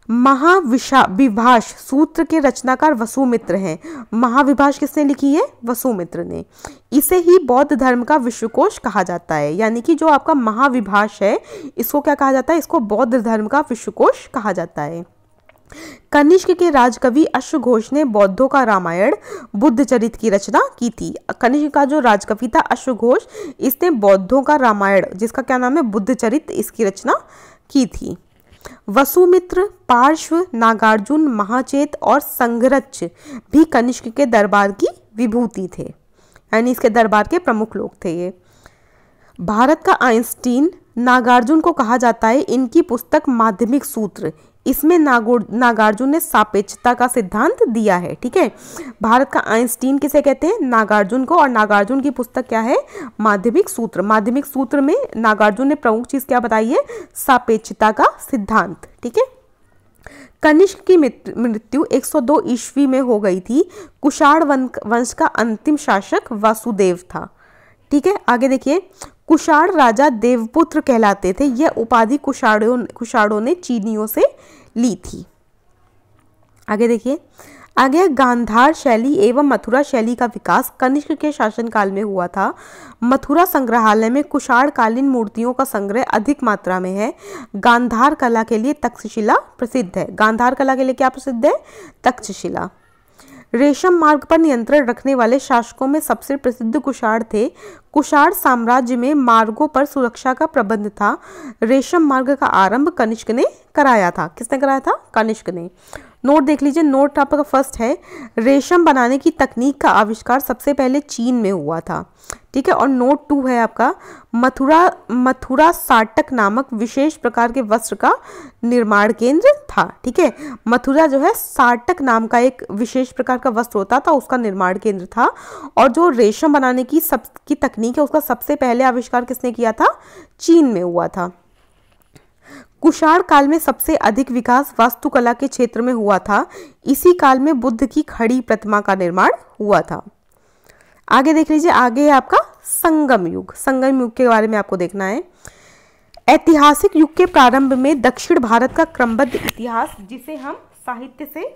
महाविभाष सूत्र के रचनाकार वसुमित्र हैं। महाविभाष किसने लिखी है? वसुमित्र ने। इसे ही बौद्ध धर्म का विश्वकोश कहा जाता है। यानी कि जो आपका महाविभाष है इसको क्या कहा जाता है? इसको बौद्ध धर्म का विश्वकोश कहा जाता है। कनिष्क के राजकवि अश्वघोष ने बौद्धों का रामायण बुद्धचरित की रचना की थी। कनिष्क का जो राजकवि था अश्वघोष, इसने बौद्धों का रामायण जिसका क्या नाम है? बुद्धचरित, इसकी रचना की थी। वसुमित्र, पार्श्व, नागार्जुन, महाचेत और संघरच भी कनिष्क के दरबार की विभूति थे, यानी इसके दरबार के प्रमुख लोग थे ये। भारत का आइंस्टीन नागार्जुन को कहा जाता है। इनकी पुस्तक माध्यमिक सूत्र, इसमें नागार्जुन ने सापेक्षता का सिद्धांत दिया है। ठीक है, भारत का आइंस्टीन किसे कहते हैं? नागार्जुन को। और नागार्जुन की पुस्तक क्या है? माध्यमिक सूत्र। माध्यमिक सूत्र में नागार्जुन ने प्रमुख चीज क्या बताई है? सापेक्षता का सिद्धांत। ठीक है, कनिष्क की मृत्यु 102 ईस्वी में हो गई थी। कुषाण वंश का अंतिम शासक वासुदेव था। ठीक है, आगे देखिए, कुषाण राजा देवपुत्र कहलाते थे। यह उपाधि कुषाणों ने चीनियों से ली थी। आगे देखिए, आगे गांधार शैली एवं मथुरा शैली का विकास कनिष्क के शासनकाल में हुआ था। मथुरा संग्रहालय में कुषाण कालीन मूर्तियों का संग्रह अधिक मात्रा में है। गांधार कला के लिए तक्षशिला प्रसिद्ध है। गांधार कला के लिए क्या प्रसिद्ध है? तक्षशिला। रेशम मार्ग पर नियंत्रण रखने वाले शासकों में सबसे प्रसिद्ध कुषाण थे। कुषाण साम्राज्य में मार्गों पर सुरक्षा का प्रबंध था। रेशम मार्ग का आरंभ कनिष्क ने कराया था। किसने कराया था? कनिष्क ने। नोट देख लीजिए, नोट आपका फर्स्ट है, रेशम बनाने की तकनीक का आविष्कार सबसे पहले चीन में हुआ था। ठीक है, और नोट 2 है आपका, मथुरा साटक नामक विशेष प्रकार के वस्त्र का निर्माण केंद्र था। ठीक है, मथुरा जो है साटक नाम का एक विशेष प्रकार का वस्त्र होता था, उसका निर्माण केंद्र था। और जो रेशम बनाने की तकनीक है उसका सबसे पहले आविष्कार किसने किया था? चीन में हुआ था। कुषाण काल में सबसे अधिक विकास वास्तुकला के क्षेत्र में हुआ था। इसी काल में बुद्ध की खड़ी प्रतिमा का निर्माण हुआ था। आगे देख लीजिए, आगे है आपका संगम युग। संगम युग के बारे में आपको देखना है। ऐतिहासिक युग के प्रारंभ में दक्षिण भारत का क्रमबद्ध इतिहास, जिसे हम साहित्य से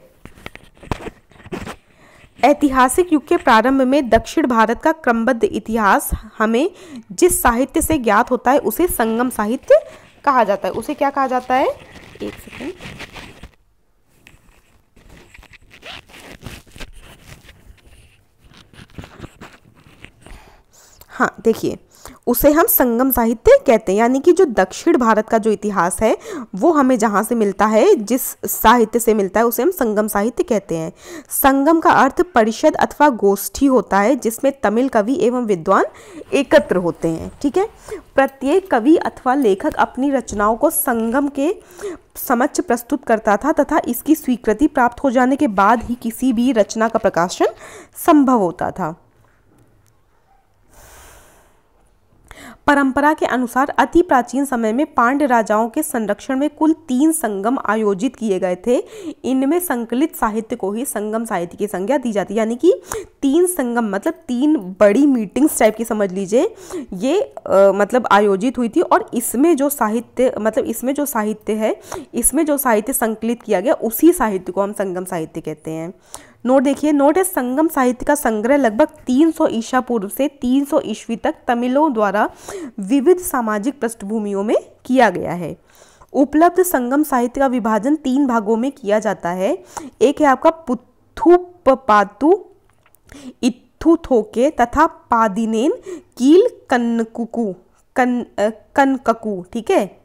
ऐतिहासिक युग के प्रारंभ में दक्षिण भारत का क्रमबद्ध इतिहास हमें जिस साहित्य से ज्ञात होता है उसे संगम साहित्य कहा जाता है। उसे क्या कहा जाता है? एक सेकंड, हाँ देखिए, उसे हम संगम साहित्य कहते हैं। यानी कि जो दक्षिण भारत का जो इतिहास है वो हमें जहाँ से मिलता है, जिस साहित्य से मिलता है, उसे हम संगम साहित्य कहते हैं। संगम का अर्थ परिषद अथवा गोष्ठी होता है, जिसमें तमिल कवि एवं विद्वान एकत्र होते हैं। ठीक है, प्रत्येक कवि अथवा लेखक अपनी रचनाओं को संगम के समक्ष प्रस्तुत करता था तथा इसकी स्वीकृति प्राप्त हो जाने के बाद ही किसी भी रचना का प्रकाशन संभव होता था। परंपरा के अनुसार अति प्राचीन समय में पांड्य राजाओं के संरक्षण में कुल 3 संगम आयोजित किए गए थे। इनमें संकलित साहित्य को ही संगम साहित्य की संज्ञा दी जाती है। यानी कि 3 संगम मतलब 3 बड़ी मीटिंग्स टाइप की समझ लीजिए, ये मतलब आयोजित हुई थी। और इसमें जो साहित्य मतलब इसमें जो साहित्य संकलित किया गया उसी साहित्य को हम संगम साहित्य कहते हैं। नोट देखिए, नोट है, संगम साहित्य का संग्रह लगभग 300 ईसा पूर्व से 300 ईस्वी तक तमिलों द्वारा विविध सामाजिक पृष्ठभूमियों में किया गया है। उपलब्ध संगम साहित्य का विभाजन 3 भागों में किया जाता है। एक है आपका पुथुपपातु, इत्थुथोके तथा पादिनेन कील कनककू। ठीक है,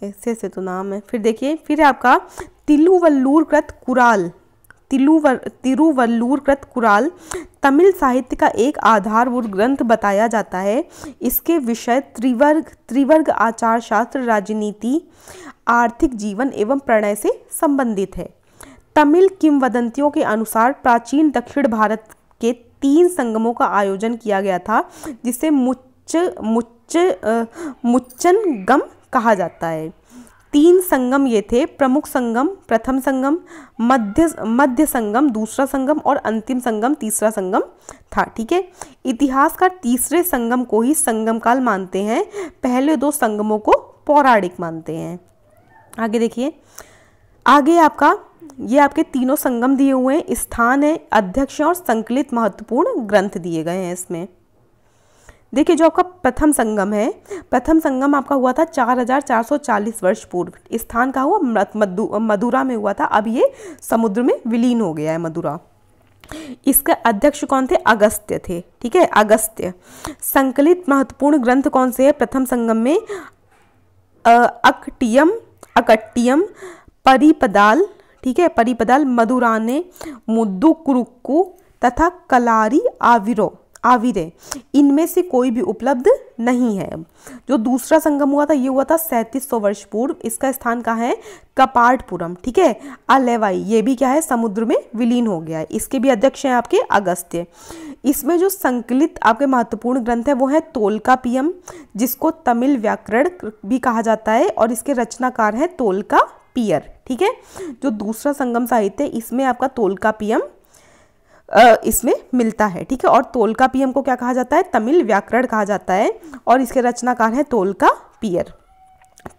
ऐसे तो नाम है। फिर देखिए, फिर है आपका तिरुवल्लुरकृत कुराल तमिल साहित्य का एक आधारभूत ग्रंथ बताया जाता है। इसके विषय त्रिवर्ग आचार शास्त्र, राजनीति, आर्थिक जीवन एवं प्रणय से संबंधित है। तमिल किंवदंतियों के अनुसार प्राचीन दक्षिण भारत के 3 संगमों का आयोजन किया गया था, जिसे मुच्चनगम कहा जाता है। 3 संगम ये थे, प्रमुख संगम प्रथम संगम, मध्य संगम दूसरा संगम और अंतिम संगम तीसरा संगम था। ठीक है, इतिहासकार तीसरे संगम को ही संगम काल मानते हैं, पहले 2 संगमों को पौराणिक मानते हैं। आगे देखिए, आगे आपका ये आपके तीनों संगम दिए हुए हैं, स्थान है, अध्यक्ष और संकलित महत्वपूर्ण ग्रंथ दिए गए हैं इसमें। देखिए जो आपका प्रथम संगम है, प्रथम संगम आपका हुआ था 4440 वर्ष पूर्व। स्थान का हुआ मदुरा में हुआ था, अब ये समुद्र में विलीन हो गया है मदुरा। इसके अध्यक्ष कौन थे? अगस्त्य थे। ठीक है, अगस्त्य। संकलित महत्वपूर्ण ग्रंथ कौन से है प्रथम संगम में? अकट्टियम, परिपदाल, ठीक है, परिपदाल, मधुराने, मुद्दुकुरुक्कु तथा कलारी आविरे, इनमें से कोई भी उपलब्ध नहीं है। जो दूसरा संगम हुआ था ये हुआ था 3700 वर्ष पूर्व। इसका स्थान कहाँ है? कपाटपुरम। ठीक है, अलेवाई, ये भी क्या है? समुद्र में विलीन हो गया है। इसके भी अध्यक्ष हैं आपके अगस्त्य। इसमें जो संकलित आपके महत्वपूर्ण ग्रंथ है वो है तोल्कापियम, जिसको तमिल व्याकरण भी कहा जाता है, और इसके रचनाकार है तोल्कापियर। ठीक है, जो दूसरा संगम साहित्य इसमें आपका तोल्कापियम इसमें मिलता है। ठीक है, और तोल्कापियम को क्या कहा जाता है? तमिल व्याकरण कहा जाता है, और इसके रचनाकार है तोल्कापियर।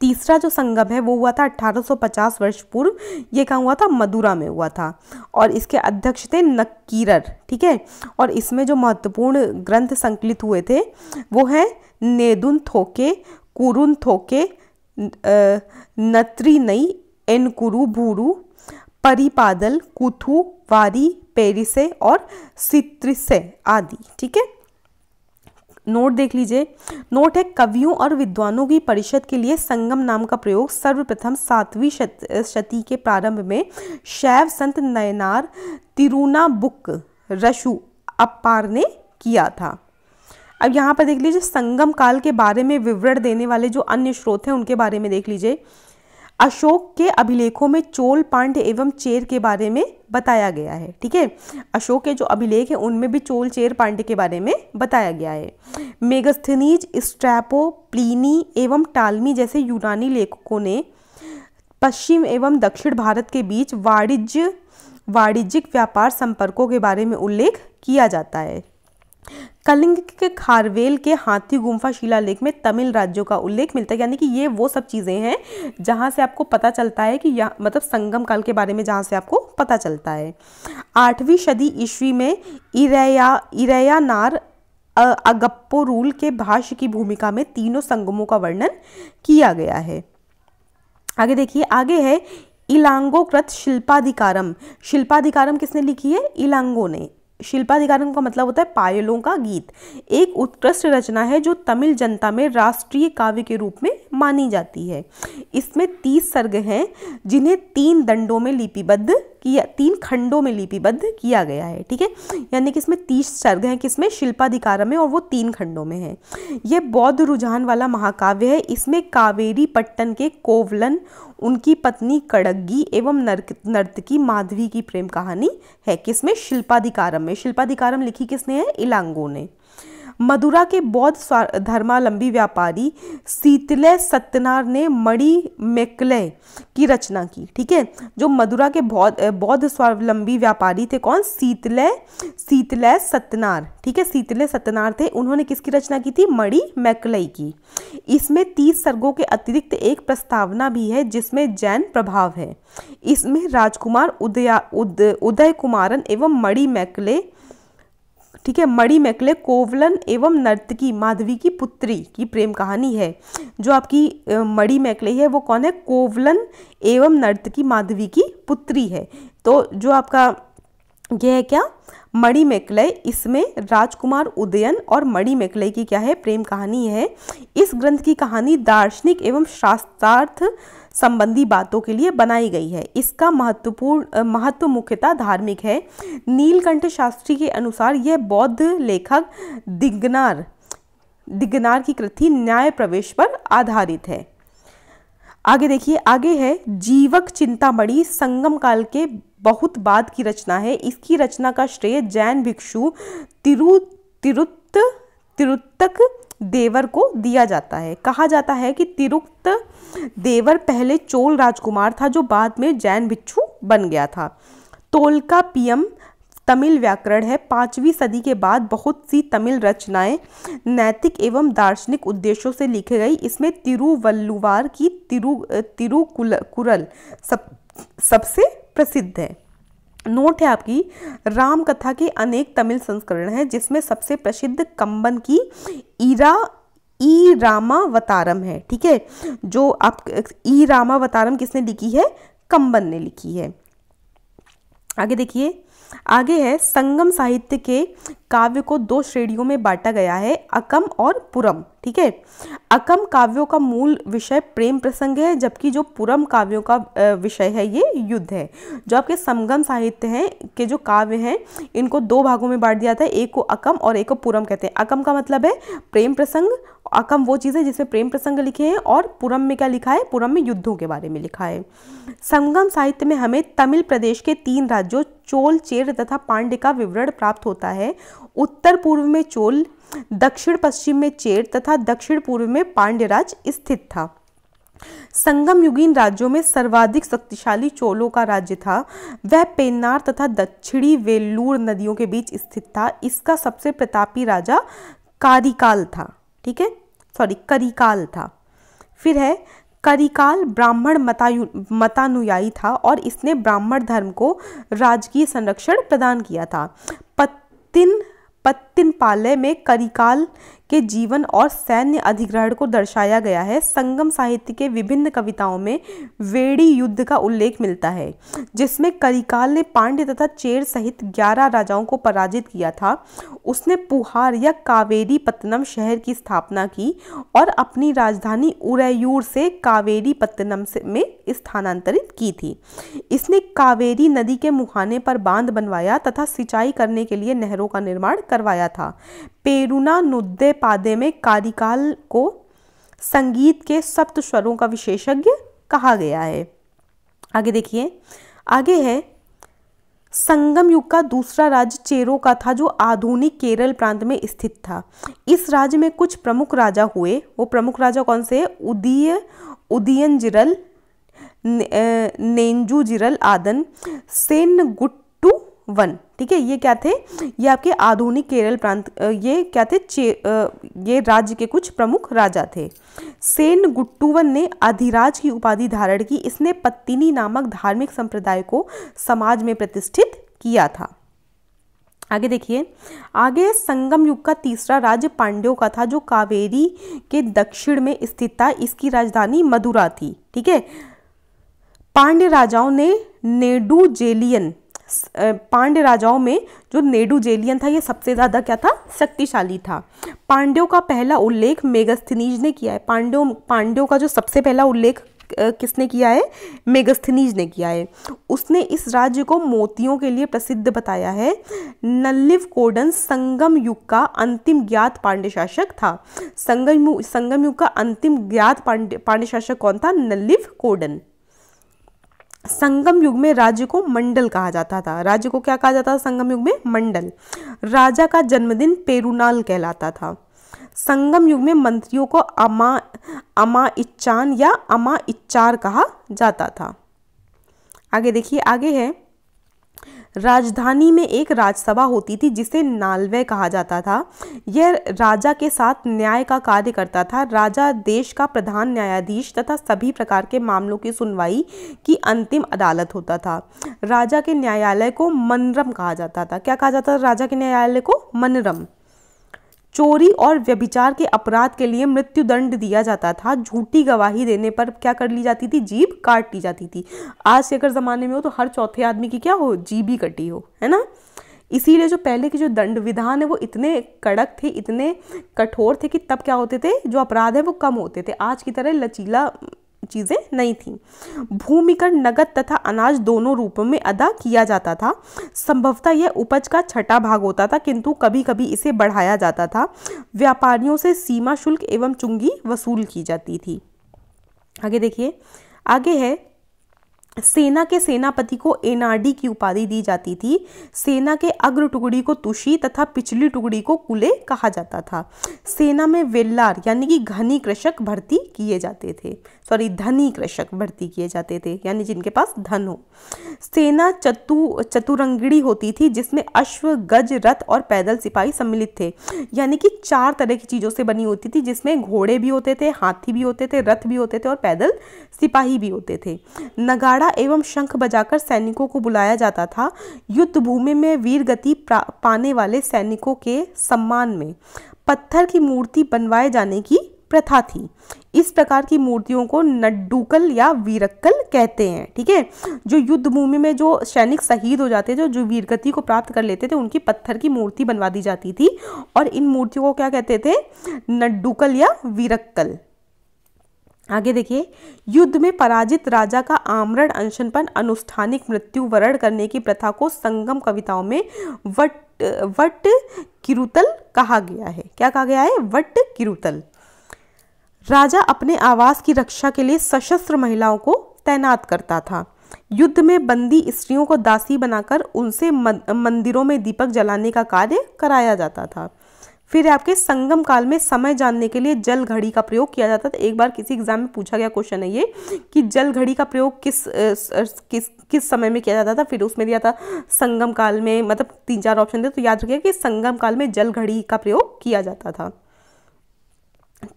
तीसरा जो संगम है वो हुआ था 1850 वर्ष पूर्व। ये कहाँ हुआ था? मदुरा में हुआ था, और इसके अध्यक्ष थे नक्कीरर। ठीक है, और इसमें जो महत्वपूर्ण ग्रंथ संकलित हुए थे वो है नेदुन थोके, कुरुन थोके, नत्रिनई, एनकुरु भूरु, परिपादल, कुथु, वारी, पेरिसे और सित्रिसे आदि। ठीक है, नोट देख लीजिए। नोट है, कवियों और विद्वानों की परिषद के लिए संगम नाम का प्रयोग सर्वप्रथम 7वीं शती के प्रारंभ में शैव संत नयनार तिरुनाबुक रशु अप्पार ने किया था। अब यहाँ पर देख लीजिए संगम काल के बारे में विवरण देने वाले जो अन्य स्रोत हैं उनके बारे में देख लीजिए। अशोक के अभिलेखों में चोल, पांड्य एवं चेर के बारे में बताया गया है। ठीक है, अशोक के जो अभिलेख हैं उनमें भी चोल, चेर, पांड्य के बारे में बताया गया है। मेगस्थनीज, स्ट्रैपो, प्लीनी एवं टालमी जैसे यूनानी लेखकों ने पश्चिम एवं दक्षिण भारत के बीच वाणिज्यिक व्यापार संपर्कों के बारे में उल्लेख किया जाता है। कलिंग के खारवेल के हाथी गुम्फा शिलालेख में तमिल राज्यों का उल्लेख मिलता है। यानी कि ये वो सब चीज़ें हैं जहाँ से आपको पता चलता है कि यह मतलब संगम काल के बारे में जहाँ से आपको पता चलता है। 8वीं सदी ईस्वी में इरैयानार अगप्पोरुल के भाष्य की भूमिका में तीनों संगमों का वर्णन किया गया है। आगे देखिए, आगे है इलांगोकृत शिल्पाधिकारम। शिल्पाधिकारम किसने लिखी है? इलांगो ने। शिल्पाधिकारम का मतलब होता है पायलों का गीत। एक उत्कृष्ट रचना है जो तमिल जनता में राष्ट्रीय काव्य के रूप में मानी जाती है। इसमें 30 सर्ग हैं जिन्हें 3 दंडों में लिपिबद्ध किया, 3 खंडों में लिपिबद्ध किया गया है। ठीक है, यानी कि इसमें 30 सर्ग हैं किसमें? शिल्पाधिकारम में, और वो 3 खंडों में है। ये बौद्ध रुझान वाला महाकाव्य है। इसमें कावेरी पट्टन के कोवलन, उनकी पत्नी कड़ग्गी एवं नर्तकी माधवी की प्रेम कहानी है। किसमें? शिल्पाधिकारम में। शिल्पाधिकारम लिखी किसने है? इलांगो ने। मदुरा के बौद्ध धर्मावलंबी व्यापारी सीतले सत्यनार ने मणि मेकले की रचना की। ठीक है, जो मदुरा के बौद्ध स्वावलंबी व्यापारी थे कौन? सीतले सत्यनार। ठीक है, सीतले सत्यनार थे। उन्होंने किसकी रचना की थी? मणि मेकलई की। इसमें 30 सर्गों के अतिरिक्त एक प्रस्तावना भी है जिसमें जैन प्रभाव है। इसमें राजकुमार उदय कुमारन एवं मणि मेकले, ठीक है, मणि मेकले कोवलन एवं नर्तकी माधवी की पुत्री की प्रेम कहानी है। जो आपकी मणि मेकले है वो कौन है? कोवलन एवं नर्तकी माधवी की पुत्री है। तो जो आपका यह है क्या? मणि मेकले, इसमें राजकुमार उदयन और मणि मेकले की क्या है? प्रेम कहानी है। इस ग्रंथ की कहानी दार्शनिक एवं शास्त्रार्थ संबंधी बातों के लिए बनाई गई है। इसका महत्व मुख्यतः धार्मिक है। नीलकंठ शास्त्री के अनुसार यह बौद्ध लेखक दिगनार की कृति न्याय प्रवेश पर आधारित है। आगे देखिए, आगे है जीवक चिंतामणि, संगम काल के बहुत बाद की रचना है। इसकी रचना का श्रेय जैन भिक्षु तिरुत्तक देवर को दिया जाता है। कहा जाता है कि तिरुत्त देवर पहले चोल राजकुमार था जो बाद में जैन भिक्षु बन गया था। तोल्कापियम तमिल व्याकरण है। 5वीं सदी के बाद बहुत सी तमिल रचनाएं नैतिक एवं दार्शनिक उद्देश्यों से लिखी गई। इसमें तिरुवल्लुवार की तिरुकुरल सबसे प्रसिद्ध है। नोट है आपकी, राम कथा के अनेक तमिल संस्करण हैं जिसमें सबसे प्रसिद्ध कंबन की ई रामावतारम है। ठीक है, जो आप ई रामावतारम किसने लिखी है? कंबन ने लिखी है। आगे देखिए, आगे है संगम साहित्य के काव्य को दो श्रेणियों में बांटा गया है, अकम और पुरम। ठीक है, अकम काव्यों का मूल विषय प्रेम प्रसंग है, जबकि जो पुरम काव्यों का विषय है ये युद्ध है। जो आपके संगम साहित्य हैं के जो काव्य हैं इनको दो भागों में बांट दिया था, एक को अकम और एक को पुरम कहते हैं। अकम का मतलब है प्रेम प्रसंग, अकम वो चीज़ है जिसमें प्रेम प्रसंग लिखे हैं, और पुरम में क्या लिखा है? पुरम में युद्धों के बारे में लिखा है। संगम साहित्य में हमें तमिल प्रदेश के 3 राज्यों चोल, चेर तथा पांड्य का विवरण प्राप्त होता है। उत्तर पूर्व में चोल, दक्षिण पश्चिम में चेर तथा दक्षिण पूर्व में पांड्य राज्य स्थित था। संगम युगीन राज्यों में सर्वाधिक शक्तिशाली चोलों का राज्य था। वह पेन्नार तथा दक्षिणी वेल्लूर नदियों के बीच स्थित था। इसका सबसे प्रतापी राजा कारिकाल था। ठीक है, करिकाल था। फिर है करिकाल ब्राह्मण मतानुयायी था और इसने ब्राह्मण धर्म को राजकीय संरक्षण प्रदान किया था। पत्तिनपाले में करिकाल के जीवन और सैन्य अधिग्रहण को दर्शाया गया है। संगम साहित्य के विभिन्न कविताओं में वेड़ी युद्ध का उल्लेख मिलता है, जिसमें करिकाल ने पांड्य तथा चेर सहित 11 राजाओं को पराजित किया था। उसने पुहार या कावेरी पत्तनम शहर की स्थापना की और अपनी राजधानी उरैयूर से कावेरी पत्तनम में स्थानांतरित की थी। इसने कावेरी नदी के मुहाने पर बांध बनवाया तथा सिंचाई करने के लिए नहरों का निर्माण करवाया था। पेरुना नुद्दे पादे में कारिकाल को संगीत के सप्त स्वरों का विशेषज्ञ कहा गया है। आगे देखिए, आगे है संगम युग का दूसरा राज्य चेरों का था, जो आधुनिक केरल प्रांत में स्थित था। इस राज्य में कुछ प्रमुख राजा हुए। वो प्रमुख राजा कौन से हैं? उदयनजिरल, नेंजुजिरल आदन, सेनगुट्टुवन। ठीक है, ये क्या थे? ये आपके आधुनिक केरल प्रांत, ये क्या थे? ये राज्य के कुछ प्रमुख राजा थे। सेनगुट्टुवन ने अधिराज की उपाधि धारण की। इसने पत्तिनी नामक धार्मिक संप्रदाय को समाज में प्रतिष्ठित किया था। आगे देखिए, आगे संगम युग का तीसरा राज्य पांड्यों का था, जो कावेरी के दक्षिण में स्थित था। इसकी राजधानी मदुरा थी। ठीक है, पांड्य राजाओं में जो नेडुजेलियन था ये सबसे ज़्यादा क्या था? शक्तिशाली था। पांड्यों का पहला उल्लेख मेगस्थनीज ने किया है। पांड्यों का जो सबसे पहला उल्लेख किसने किया है? मेगस्थनीज ने किया है। उसने इस राज्य को मोतियों के लिए प्रसिद्ध बताया है। नल्लिवकोडन संगम युग का अंतिम ज्ञात पांड्य शासक था। संगम युग का अंतिम ज्ञात पांड्य शासक कौन था? नल्लिवकोडन। संगम युग में राज्य को मंडल कहा जाता था। राज्य को क्या कहा जाता था संगम युग में? मंडल। राजा का जन्मदिन पेरुनाल कहलाता था। संगम युग में मंत्रियों को अमा इच्चान या अमा इच्चार कहा जाता था। आगे देखिए, आगे है राजधानी में एक राजसभा होती थी जिसे नालवे कहा जाता था। यह राजा के साथ न्याय का कार्य करता था। राजा देश का प्रधान न्यायाधीश तथा सभी प्रकार के मामलों की सुनवाई की अंतिम अदालत होता था। राजा के न्यायालय को मनरम कहा जाता था। क्या कहा जाता था राजा के न्यायालय को? मनरम। चोरी और व्यभिचार के अपराध के लिए मृत्युदंड दिया जाता था। झूठी गवाही देने पर क्या कर ली जाती थी? जीभ काट ली जाती थी। आज के अगर ज़माने में हो तो हर चौथे आदमी की क्या हो? जीभ ही कटी हो, है ना। इसीलिए जो पहले के जो दंड विधान है वो इतने कड़क थे, इतने कठोर थे कि तब क्या होते थे? जो अपराध है वो कम होते थे। आज की तरह लचीला चीज़ें नहीं थी। भूमि कर नगद तथा अनाज दोनों रूपों में अदा किया जाता था। संभवतः यह उपज का 6वां भाग होता था, किंतु कभी कभी इसे बढ़ाया जाता था। व्यापारियों से सीमा शुल्क एवं चुंगी वसूल की जाती थी। आगे देखिए, आगे है सेना के सेनापति को एनाडी की उपाधि दी जाती थी। सेना के अग्र टुकड़ी को तुशी तथा पिछली टुकड़ी को कुले कहा जाता था। सेना में वेल्लार यानी कि धनी कृषक भर्ती किए जाते थे, यानी जिनके पास धन हो। सेना चतुरंगिणी होती थी, जिसमें अश्व, गज, रथ और पैदल सिपाही सम्मिलित थे। यानी कि 4 तरह की चीज़ों से बनी होती थी, जिसमें घोड़े भी होते थे, हाथी भी होते थे, रथ भी होते थे और पैदल सिपाही भी होते थे। नगाड़ा गदा एवं शंख बजाकर सैनिकों को बुलाया जाता था। युद्ध भूमि में वीर गति पाने वाले सैनिकों के सम्मान में पत्थर की मूर्ति बनवाए जाने की प्रथा थी। इस प्रकार की मूर्तियों को नड्डुकल या वीरक्कल कहते हैं। ठीक है, जो युद्ध भूमि में जो सैनिक शहीद हो जाते थे, जो वीरगति को प्राप्त कर लेते थे, उनकी पत्थर की मूर्ति बनवा दी जाती थी और इन मूर्तियों को क्या कहते थे? नड्डुकल या वीरक्कल। आगे देखिए, युद्ध में पराजित राजा का आमरण अनशन पर अनुष्ठानिक मृत्यु वरण करने की प्रथा को संगम कविताओं में वट किरुतल कहा गया है। क्या कहा गया है? वट किरुतल। राजा अपने आवास की रक्षा के लिए सशस्त्र महिलाओं को तैनात करता था। युद्ध में बंदी स्त्रियों को दासी बनाकर उनसे मंदिरों में दीपक जलाने का कार्य कराया जाता था। फिर आपके संगम काल में समय जानने के लिए जल घड़ी का प्रयोग किया जाता था। एक बार किसी एग्जाम में पूछा गया क्वेश्चन है ये कि जल घड़ी का प्रयोग किस समय में किया जाता था। फिर उसमें दिया था संगम काल में, मतलब 3-4 ऑप्शन थे, तो याद रखिए कि संगम काल में जल घड़ी का प्रयोग किया जाता था।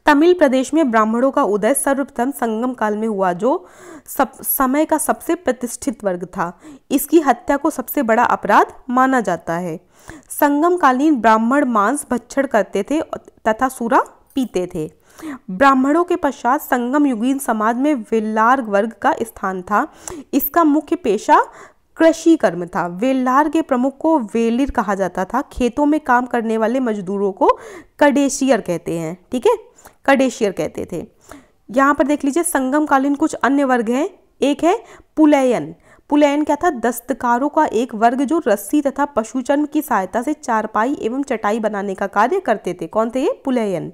तमिल प्रदेश में ब्राह्मणों का उदय सर्वप्रथम संगम काल में हुआ, जो समय का सबसे प्रतिष्ठित वर्ग था। इसकी हत्या को सबसे बड़ा अपराध माना जाता है। संगम कालीन ब्राह्मण मांस भक्षण करते थे तथा सूरा पीते थे। ब्राह्मणों के पश्चात संगम युगीन समाज में वेल्लार वर्ग का स्थान था। इसका मुख्य पेशा कृषि कर्म था। वेल्लार के प्रमुख को वेलिर कहा जाता था। खेतों में काम करने वाले मजदूरों को कडेशियर कहते हैं। ठीक है, कडेशियर कहते थे। यहाँ पर देख लीजिए संगम कालीन कुछ अन्य वर्ग हैं। एक है पुलैयन। पुलैयन क्या था? दस्तकारों का एक वर्ग जो रस्सी तथा पशुचर्म की सहायता से चारपाई एवं चटाई बनाने का कार्य करते थे। कौन थे ये? पुलैयन।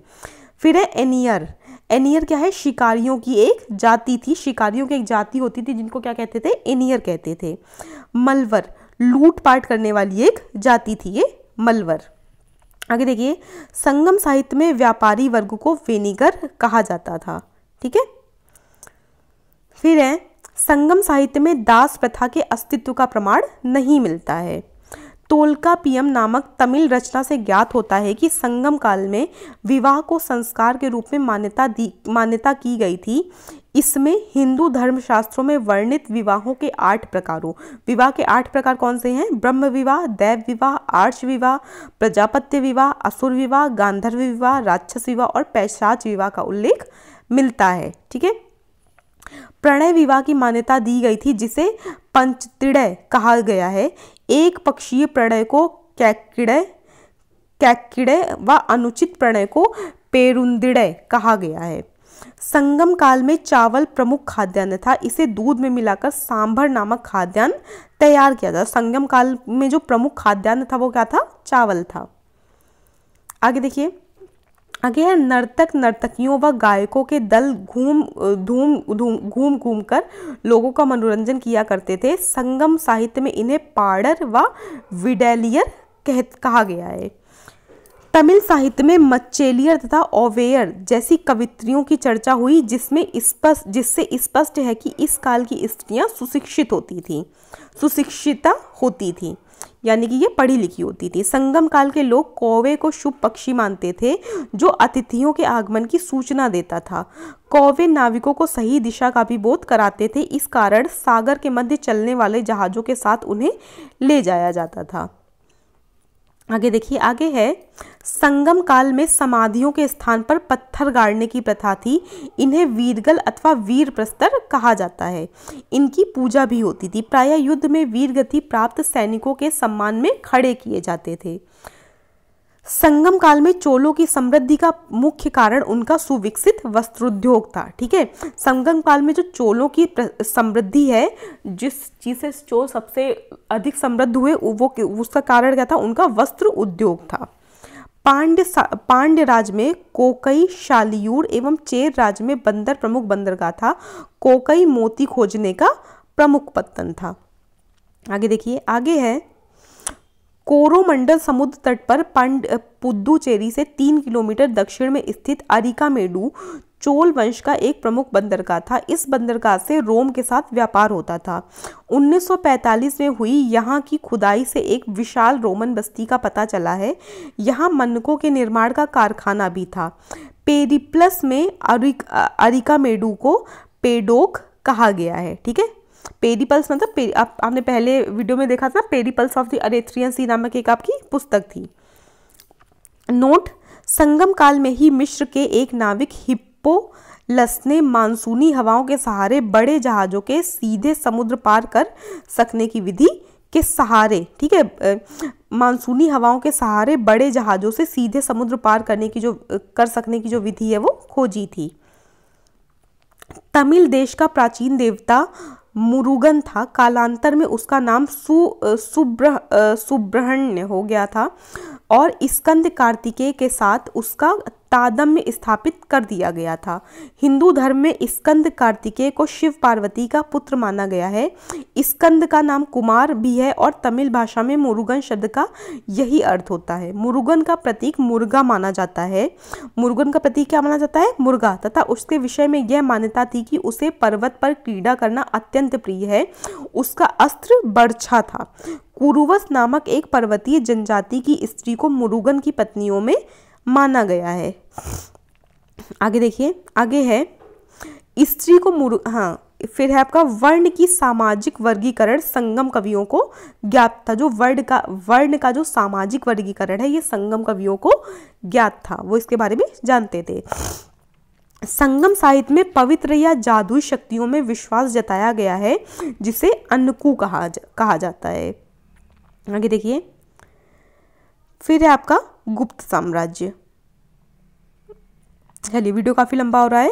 फिर है एनियर। एनियर क्या है? शिकारियों की एक जाति थी। शिकारियों की एक जाति होती थी जिनको क्या कहते थे? एनियर कहते थे। मलवर, लूटपाट करने वाली एक जाति थी ये मलवर। आगे देखिए, संगम साहित्य में व्यापारी वर्ग को वेनिगर कहा जाता था। ठीक है, फिर है संगम साहित्य में दास प्रथा के अस्तित्व का प्रमाण नहीं मिलता है। तोल्कापियम नामक तमिल रचना से ज्ञात होता है कि संगम काल में विवाह को संस्कार के रूप में मान्यता की गई थी। इसमें हिंदू धर्मशास्त्रों में वर्णित विवाहों के 8 प्रकारों, विवाह के 8 प्रकार कौन से हैं? ब्रह्म विवाह, दैव विवाह, आर्ष विवाह, प्रजापत्य विवाह, असुर विवाह, गांधर्व विवाह, राक्षस विवाह और पैशाच विवाह का उल्लेख मिलता है। ठीक है, प्रणय विवाह की मान्यता दी गई थी जिसे पंचतिड़य कहा गया है। एक पक्षीय प्रणय को कैक्किड़य व अनुचित प्रणय को पेरुंदिड़य कहा गया है। संगम काल में चावल प्रमुख खाद्यान्न था। इसे दूध में मिलाकर सांभर नामक खाद्यान्न तैयार किया था। संगम काल में जो प्रमुख खाद्यान्न था वो क्या था? चावल था। आगे देखिए, आगे है नर्तक नर्तकियों व गायकों के दल घूम कर लोगों का मनोरंजन किया करते थे। संगम साहित्य में इन्हें पाड़र व विडेलियर कहा गया है। तमिल साहित्य में मच्चेलियर तथा ओवेयर जैसी कवित्रियों की चर्चा हुई जिससे स्पष्ट है कि इस काल की स्त्रियां सुशिक्षिता होती थी, यानी कि ये पढ़ी लिखी होती थी। संगम काल के लोग कौवे को शुभ पक्षी मानते थे जो अतिथियों के आगमन की सूचना देता था। कौवे नाविकों को सही दिशा का भी बोध कराते थे। इस कारण सागर के मध्य चलने वाले जहाजों के साथ उन्हें ले जाया जाता था। आगे देखिए, आगे है संगम काल में समाधियों के स्थान पर पत्थर गाड़ने की प्रथा थी। इन्हें वीरगल अथवा वीर प्रस्तर कहा जाता है। इनकी पूजा भी होती थी। प्रायः युद्ध में वीर गति प्राप्त सैनिकों के सम्मान में खड़े किए जाते थे। संगम काल में चोलों की समृद्धि का मुख्य कारण उनका सुविकसित वस्त्रोद्योग था। ठीक है, संगम काल में जो चोलों की समृद्धि है, जिस चीज से चोल सबसे अधिक समृद्ध हुए वो उसका कारण क्या था? उनका वस्त्र उद्योग था। पांड्य राज में कोकई, शालियूर एवं चेर राज में बंदर प्रमुख बंदरगाह था। कोकई मोती खोजने का प्रमुख पत्तन था। आगे देखिए, आगे है कोरोमंडल समुद्र तट पर पुदुचेरी से 3 किलोमीटर दक्षिण में स्थित अरिकामेडु चोल वंश का एक प्रमुख बंदरगाह था। इस बंदरगाह से रोम के साथ व्यापार होता था। 1945 में हुई यहाँ की खुदाई से एक विशाल रोमन बस्ती का पता चला है। यहाँ मन्नकों के निर्माण का कारखाना भी था। पेरिप्लस में अरिकामेडु को पेडोक कहा गया है। ठीक है, पेरिपल्स मतलब आपने पहले वीडियो में देखा था, पेरिपल्स ऑफ द अरेथ्रियन सी नामक एक आपकी पुस्तक थी। नोट, संगम काल में ही मिस्र के एक नाविक हिप्पोलस ने मानसूनी हवाओं के सहारे बड़े जहाजों के सीधे समुद्र पार कर सकने की विधि के सहारे, ठीक है, मानसूनी हवाओं के सहारे बड़े जहाजों से सीधे समुद्र पार कर सकने की जो विधि है वो खोजी थी। तमिल देश का प्राचीन देवता मुरुगन था। कालांतर में उसका नाम सुब्रह्मण्य हो गया था और स्कंद कार्तिकेय के साथ उसका तादम्य स्थापित कर दिया गया था। हिंदू धर्म में स्कंद कार्तिकेय को शिव पार्वती का पुत्र माना गया है। स्कंद का नाम कुमार भी है और तमिल भाषा में मुरुगन शब्द का यही अर्थ होता है। मुरुगन का प्रतीक मुर्गा माना जाता है। मुरुगन का प्रतीक क्या माना जाता है? मुर्गा। तथा उसके विषय में यह मान्यता थी कि उसे पर्वत पर क्रीड़ा करना अत्यंत प्रिय है। उसका अस्त्र बर्छा था। कुरुवस नामक एक पर्वतीय जनजाति की स्त्री को मुरुगन की पत्नियों में माना गया है। आगे देखिए, आगे है स्त्री को फिर है आपका वर्ण की सामाजिक वर्गीकरण संगम कवियों को ज्ञात था। जो वर्ण का जो सामाजिक वर्गीकरण है ये संगम कवियों को ज्ञात था, वो इसके बारे में जानते थे। संगम साहित्य में पवित्र या जादुई शक्तियों में विश्वास जताया गया है जिसे अन्नकू कहा जाता है। आगे देखिए, फिर है आपका गुप्त साम्राज्य। चलिए, वीडियो काफी लंबा हो रहा है,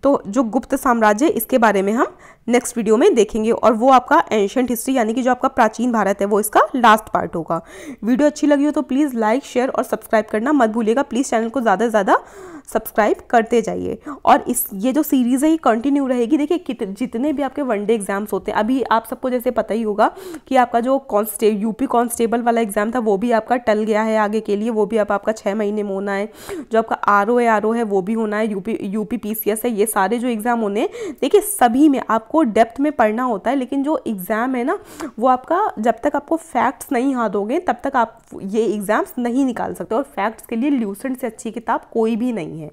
तो जो गुप्त साम्राज्य इसके बारे में हम नेक्स्ट वीडियो में देखेंगे और वो आपका एंशिएंट हिस्ट्री यानी कि जो आपका प्राचीन भारत है वो इसका लास्ट पार्ट होगा। वीडियो अच्छी लगी हो तो प्लीज़ लाइक, शेयर और सब्सक्राइब करना मत भूलिएगा। प्लीज़ चैनल को ज़्यादा से ज़्यादा सब्सक्राइब करते जाइए और ये जो सीरीज़ है ये कंटिन्यू रहेगी। देखिए, जितने भी आपके वनडे एग्जाम्स होते हैं, अभी आप सबको जैसे पता ही होगा कि आपका जो यूपी कांस्टेबल वाला एग्जाम था वो भी आपका टल गया है आगे के लिए, वो भी आपका 6 महीने में होना है। जो आपका आरओ है वो भी होना है, यूपी पीसीएस है, ये सारे जो एग्जाम होने हैं, देखिए सभी में आपको डेप्थ में पढ़ना होता है। लेकिन जो एग्जाम है ना वो आपका, जब तक आपको फैक्ट्स नहीं याद होंगे तब तक आप ये एग्जाम्स नहीं निकाल सकते। और फैक्ट्स के लिए ल्यूसेंट से अच्छी किताब कोई भी नहीं है,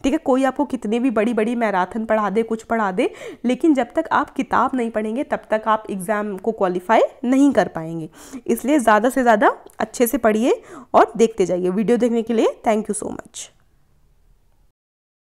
ठीक है। कोई आपको कितने भी बड़ी बड़ी मैराथन पढ़ा दे, कुछ पढ़ा दे, लेकिन जब तक आप किताब नहीं पढ़ेंगे तब तक आप एग्जाम को क्वालिफाई नहीं कर पाएंगे। इसलिए ज़्यादा से ज़्यादा अच्छे से पढ़िए और देखते जाइए। वीडियो देखने के लिए थैंक यू सो मच।